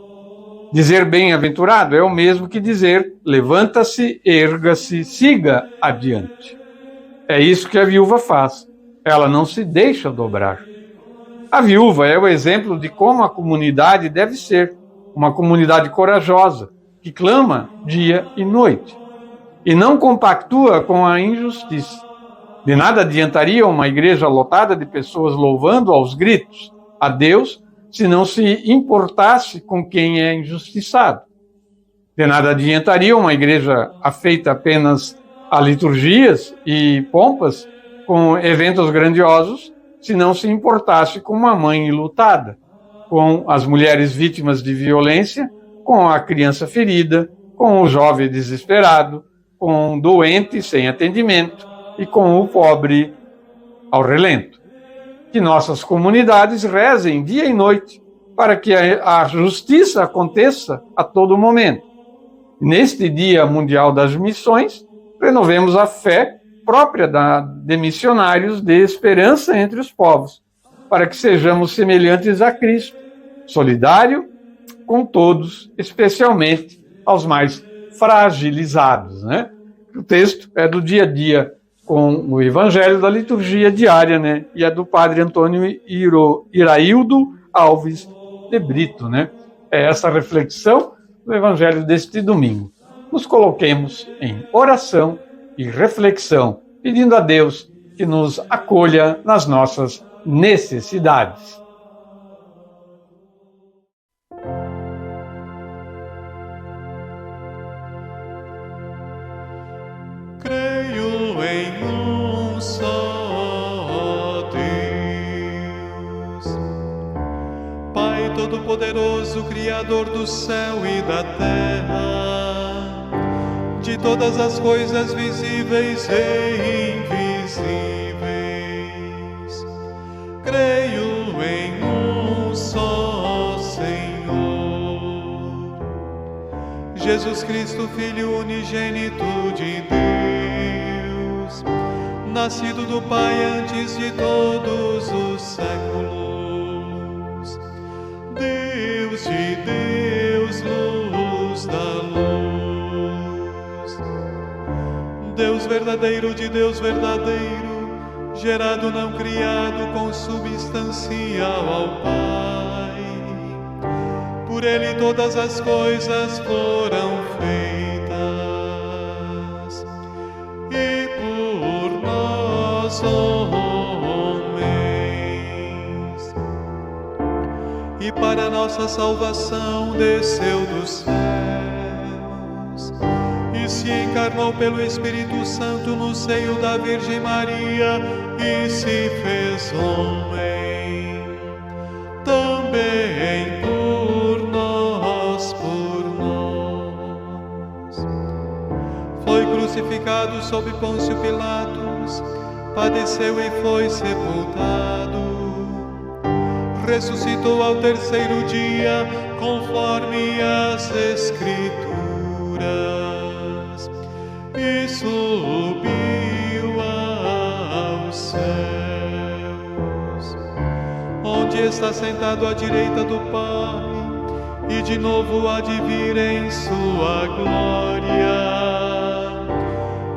Dizer bem-aventurado é o mesmo que dizer levanta-se, erga-se, siga adiante. É isso que a viúva faz. Ela não se deixa dobrar. A viúva é o exemplo de como a comunidade deve ser, uma comunidade corajosa, que clama dia e noite, e não compactua com a injustiça. De nada adiantaria uma igreja lotada de pessoas louvando aos gritos a Deus se não se importasse com quem é injustiçado. De nada adiantaria uma igreja afeita apenas a liturgias e pompas, com eventos grandiosos, se não se importasse com uma mãe enlutada, com as mulheres vítimas de violência, com a criança ferida, com o jovem desesperado, com o doente sem atendimento e com o pobre ao relento. Que nossas comunidades rezem dia e noite para que a justiça aconteça a todo momento. Neste Dia Mundial das Missões, renovemos a fé própria de missionários de esperança entre os povos, para que sejamos semelhantes a Cristo, solidário com todos, especialmente aos mais fragilizados, né? O texto é do dia a dia com o Evangelho da liturgia diária, né? E é do Padre Antônio Iraildo Alves de Brito, né? É essa reflexão do Evangelho deste domingo. Nos coloquemos em oração e reflexão, pedindo a Deus que nos acolha nas nossas necessidades. Creio em um só Deus, Pai Todo-Poderoso, Criador do céu e da terra, de todas as coisas visíveis e invisíveis. Creio em um só Senhor, Jesus Cristo, Filho unigênito de Deus, nascido do Pai antes de todos os séculos, Deus de Deus, luz da luz, Deus verdadeiro de Deus verdadeiro, gerado não criado, consubstancial ao Pai. Por Ele todas as coisas foram feitas, e por nós homens, e para nossa salvação desceu dos céus, e se encarnou pelo Espírito Santo no seio da Virgem Maria, e se fez homem, também por nós, foi crucificado sob Pôncio Pilatos, padeceu e foi sepultado, ressuscitou ao terceiro dia, conforme as Escrituras, e subiu aos céus, onde está sentado à direita do Pai, e de novo há de vir em sua glória,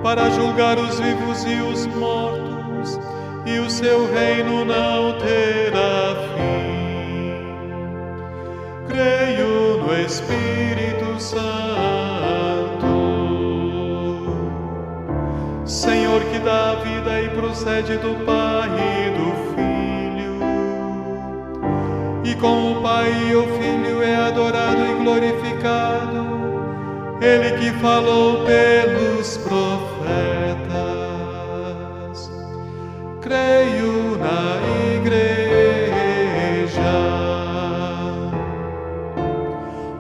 para julgar os vivos e os mortos, e o seu reino não terá fim. Creio no Espírito Santo, Senhor que dá a vida e procede do Pai e do Filho, e com o Pai e o Filho é adorado e glorificado, Ele que falou pelos profetas. Creio na Igreja,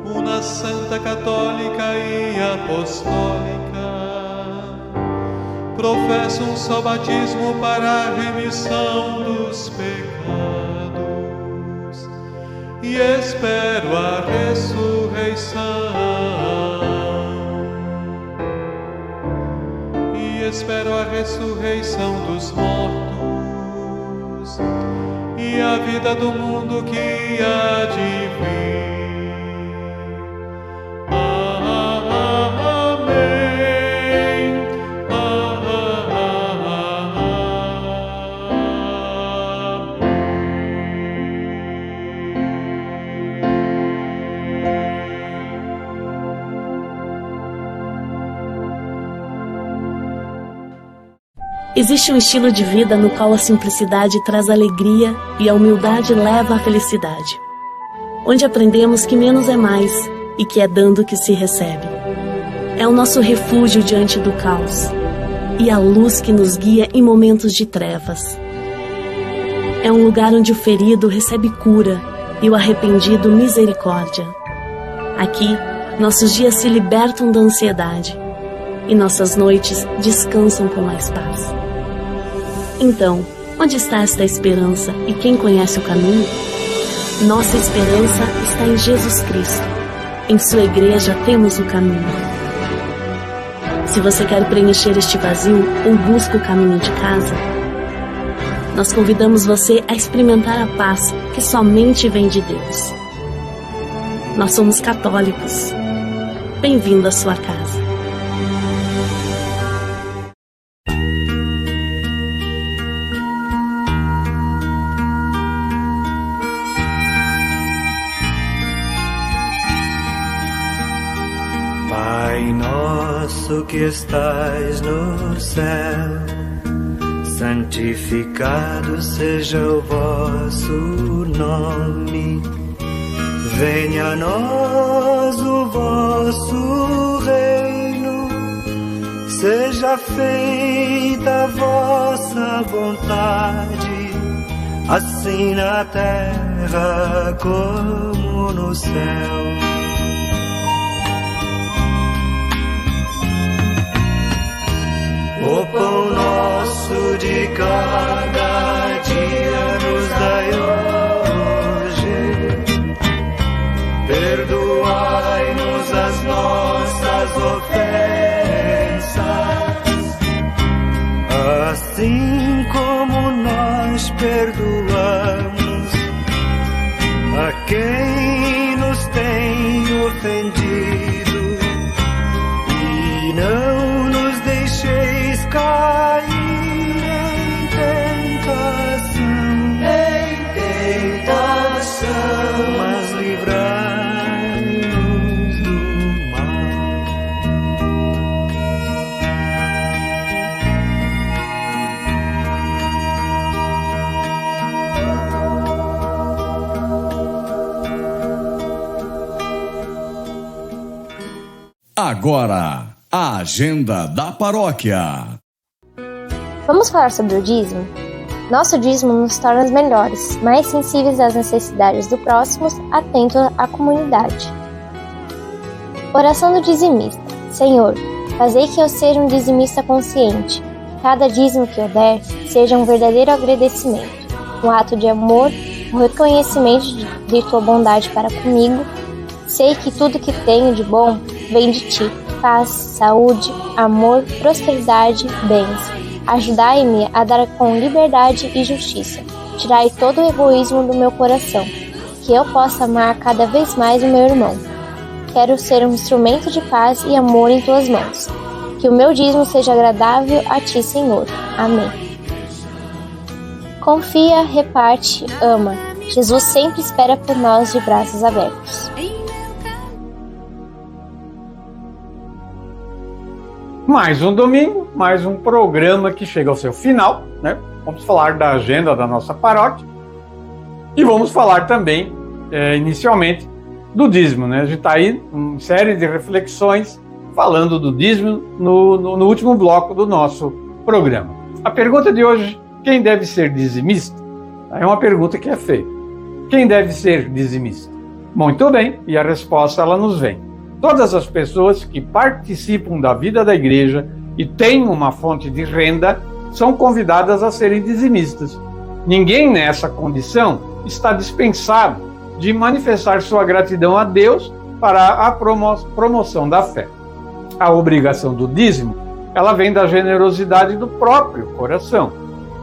una santa, católica e apostólica, professo um só batismo para a remissão dos pecados, e espero a ressurreição dos mortos, e a vida do mundo que há de vir. Amém. Existe um estilo de vida no qual a simplicidade traz alegria e a humildade leva à felicidade, onde aprendemos que menos é mais e que é dando que se recebe. É o nosso refúgio diante do caos e a luz que nos guia em momentos de trevas. É um lugar onde o ferido recebe cura e o arrependido misericórdia. Aqui, nossos dias se libertam da ansiedade e nossas noites descansam com mais paz. Então, onde está esta esperança e quem conhece o caminho? Nossa esperança está em Jesus Cristo. Em sua igreja temos o caminho. Se você quer preencher este vazio ou busca o caminho de casa, nós convidamos você a experimentar a paz que somente vem de Deus. Nós somos católicos. Bem-vindo à sua casa. Pai nosso que estais no céu, santificado seja o vosso nome. Venha a nós o vosso reino, seja feita a vossa vontade, assim na terra como no céu. O pão nosso de cada dia nos dai hoje. Perdoai-nos as nossas ofensas, assim como nós perdoamos a quem nos tem ofendido. E não nos deixeis cair em tentação, mas livrai-nos do mal. Agora, a agenda da paróquia. Vamos falar sobre o dízimo? Nosso dízimo nos torna melhores, mais sensíveis às necessidades do próximo, atentos à comunidade. Oração do dizimista. Senhor, fazei que eu seja um dizimista consciente. Cada dízimo que eu der seja um verdadeiro agradecimento, um ato de amor, um reconhecimento de tua bondade para comigo. Sei que tudo que tenho de bom vem de ti. Paz, saúde, amor, prosperidade, bens. Ajudai-me a dar com liberdade e justiça. Tirai todo o egoísmo do meu coração, que eu possa amar cada vez mais o meu irmão. Quero ser um instrumento de paz e amor em tuas mãos. Que o meu dízimo seja agradável a ti, Senhor. Amém. Confia, reparte, ama. Jesus sempre espera por nós de braços abertos. Mais um domingo, mais um programa que chega ao seu final, né? Vamos falar da agenda da nossa paróquia e vamos falar também, inicialmente, do dízimo, né? A gente está aí em série de reflexões falando do dízimo no último bloco do nosso programa. A pergunta de hoje, quem deve ser dizimista? É uma pergunta que é feita. Quem deve ser dizimista? Muito bem, e a resposta ela nos vem. Todas as pessoas que participam da vida da igreja e têm uma fonte de renda são convidadas a serem dizimistas. Ninguém nessa condição está dispensado de manifestar sua gratidão a Deus para a promoção da fé. A obrigação do dízimo, ela vem da generosidade do próprio coração.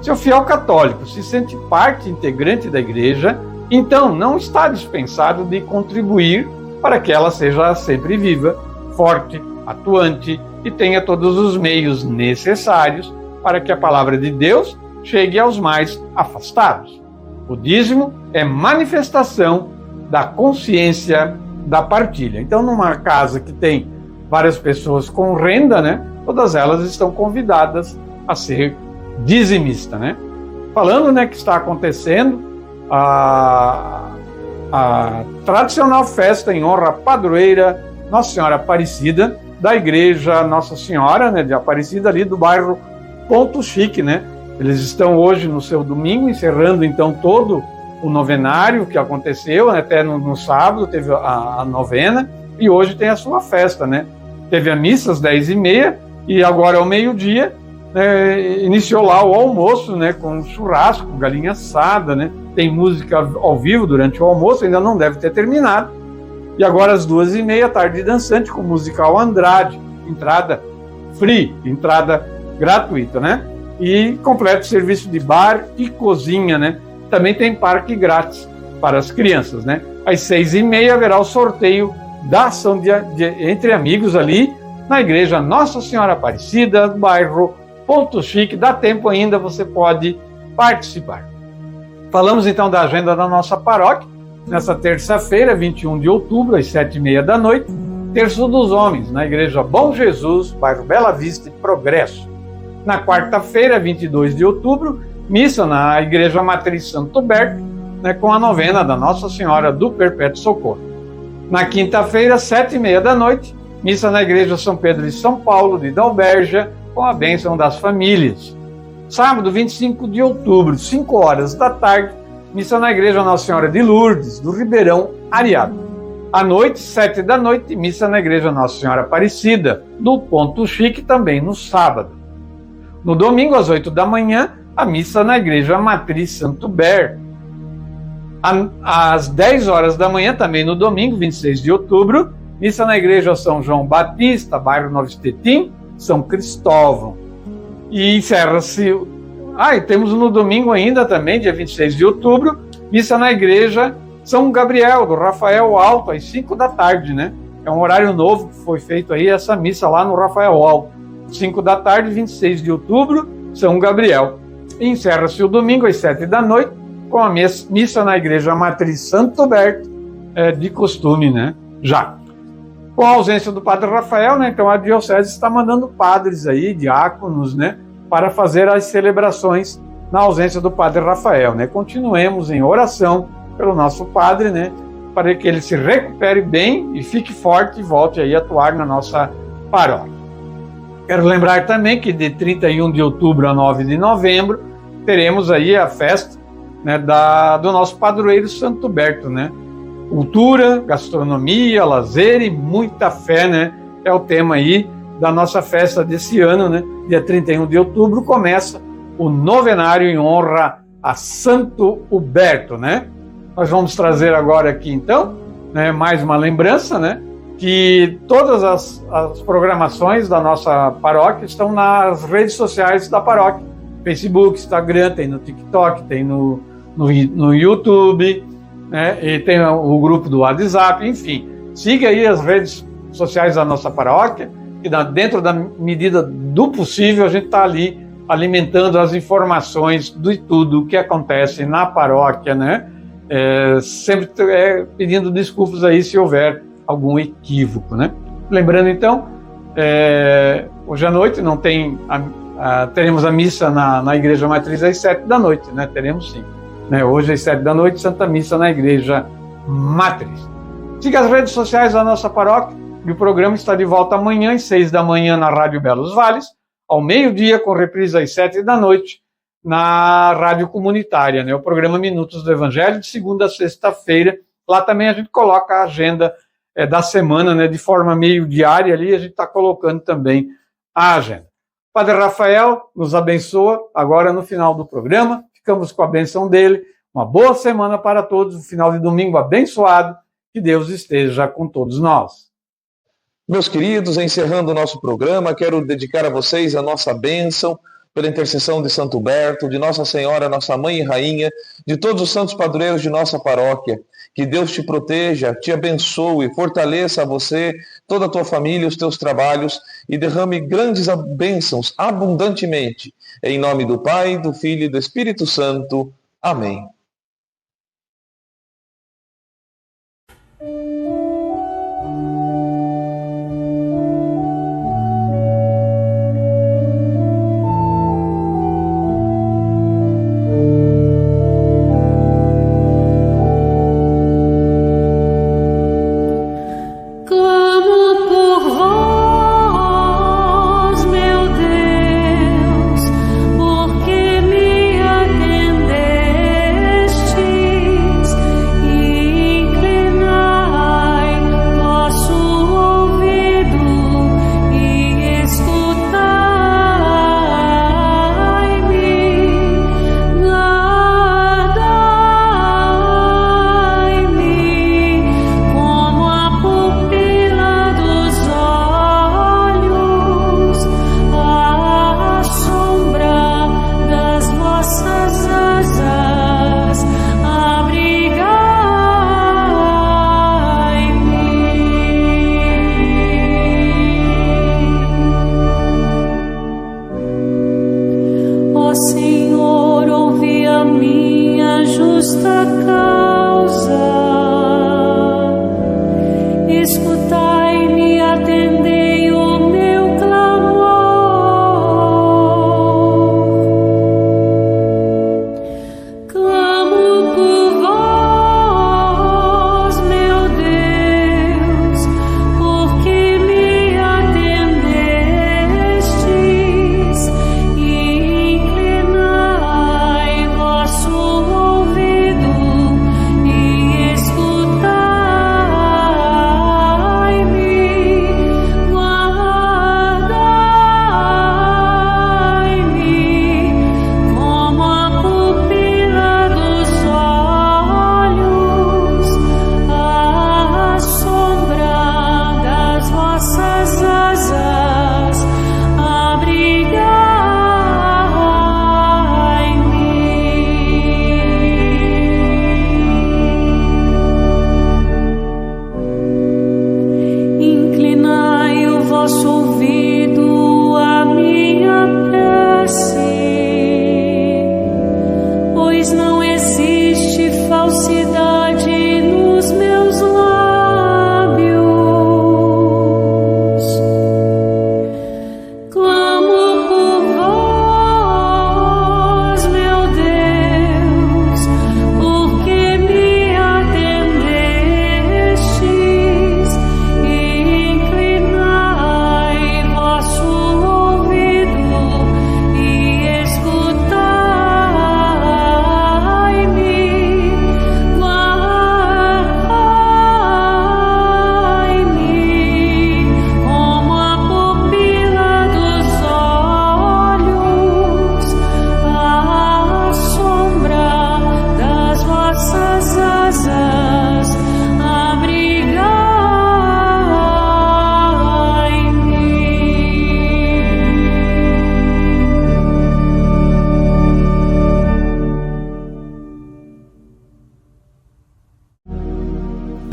Se o fiel católico se sente parte integrante da igreja, então não está dispensado de contribuir para que ela seja sempre viva, forte, atuante e tenha todos os meios necessários para que a palavra de Deus chegue aos mais afastados. O dízimo é manifestação da consciência da partilha. Então, numa casa que tem várias pessoas com renda, né, todas elas estão convidadas a ser dizimista, né? Falando, né, que está acontecendo a tradicional festa em honra à padroeira Nossa Senhora Aparecida, da igreja Nossa Senhora, né, de Aparecida, ali do bairro Ponto Chique, né? Eles estão hoje no seu domingo, encerrando então todo o novenário que aconteceu, né? Até no sábado teve a novena, e hoje tem a sua festa, né? Teve a missa às 10h30, e agora ao meio-dia iniciou lá o almoço, né, com churrasco, galinha assada, né? Tem música ao vivo durante o almoço, ainda não deve ter terminado. E agora às 2h30, tarde dançante, com o musical Andrade, entrada free, entrada gratuita, né? E completo serviço de bar e cozinha, né? Também tem parque grátis para as crianças, né? Às 6h30 haverá o sorteio da ação entre amigos ali na igreja Nossa Senhora Aparecida, bairro Ponto Chique. Dá tempo ainda, você pode participar. Falamos então da agenda da nossa paróquia. Nessa terça-feira, 21 de outubro, às 7h30 da noite, Terço dos Homens, na igreja Bom Jesus, bairro Bela Vista e Progresso. Na quarta-feira, 22 de outubro, missa na igreja Matriz Santo Berto, né, com a novena da Nossa Senhora do Perpétuo Socorro. Na quinta-feira, 7h30 da noite, missa na igreja São Pedro de São Paulo, de Dalberja, com a bênção das famílias. Sábado, 25 de outubro, 5 horas da tarde, missa na igreja Nossa Senhora de Lourdes, do Ribeirão Areado. À noite, 7 da noite, missa na igreja Nossa Senhora Aparecida, do Ponto Chique, também no sábado. No domingo, às 8 da manhã, a missa na igreja Matriz Santo Berto. Às 10 horas da manhã, também no domingo, 26 de outubro, missa na igreja São João Batista, bairro Novo Estetim, São Cristóvão. E encerra-se... e temos no domingo ainda também, dia 26 de outubro, missa na igreja São Gabriel, do Rafael Alto, às 5 da tarde, né? É um horário novo que foi feito aí, essa missa lá no Rafael Alto. 5 da tarde, 26 de outubro, São Gabriel. E encerra-se o domingo, às 7 da noite, com a missa na igreja Matriz Santo Berto, de costume, né? Já. Com a ausência do padre Rafael, né? Então a diocese está mandando padres aí, diáconos, né? Para fazer as celebrações na ausência do padre Rafael, né? Continuemos em oração pelo nosso padre, né? Para que ele se recupere bem e fique forte e volte aí a atuar na nossa paróquia. Quero lembrar também que de 31 de outubro a 9 de novembro teremos aí a festa, né, do nosso padroeiro Santo Berto, né? Cultura, gastronomia, lazer e muita fé, né? É o tema aí da nossa festa desse ano, né? Dia 31 de outubro começa o novenário em honra a Santo Huberto, né? Nós vamos trazer agora aqui, então, né, mais uma lembrança, né? Que todas as programações da nossa paróquia estão nas redes sociais da paróquia. Facebook, Instagram, tem no TikTok, tem no YouTube, né? E tem o grupo do WhatsApp, enfim. Siga aí as redes sociais da nossa paróquia, que dentro da medida do possível a gente está ali alimentando as informações de tudo o que acontece na paróquia, né? Sempre pedindo desculpas aí se houver algum equívoco, né? Lembrando então, hoje à noite não tem teremos a missa na Igreja Matriz às 7 da noite, né? Teremos sim. Né? Hoje às 7 da noite, Santa Missa na Igreja Matriz. Siga as redes sociais da nossa paróquia e o programa está de volta amanhã às 6 da manhã na Rádio Belos Vales, ao meio-dia com reprise às 7 da noite na Rádio Comunitária, né? O programa Minutos do Evangelho de segunda a sexta-feira. Lá também a gente coloca a agenda da semana, né? De forma meio diária ali, a gente está colocando também a agenda. Padre Rafael nos abençoa agora no final do programa. Ficamos com a bênção dele. Uma boa semana para todos. Um final de domingo abençoado. Que Deus esteja com todos nós. Meus queridos, encerrando o nosso programa, quero dedicar a vocês a nossa bênção pela intercessão de Santo Huberto, de Nossa Senhora, nossa Mãe e Rainha, de todos os santos padroeiros de nossa paróquia. Que Deus te proteja, te abençoe, fortaleça a você, toda a tua família, os teus trabalhos e derrame grandes bênçãos abundantemente. Em nome do Pai, do Filho e do Espírito Santo. Amém. Atendestes e inclinaste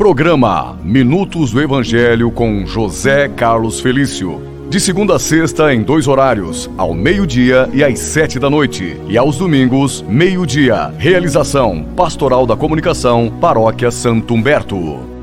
Programa Minutos do Evangelho com José Carlos Felício. De segunda a sexta em 2 horários, ao meio-dia e às 7 da noite. E aos domingos, meio-dia. Realização Pastoral da Comunicação, Paróquia Santo Humberto.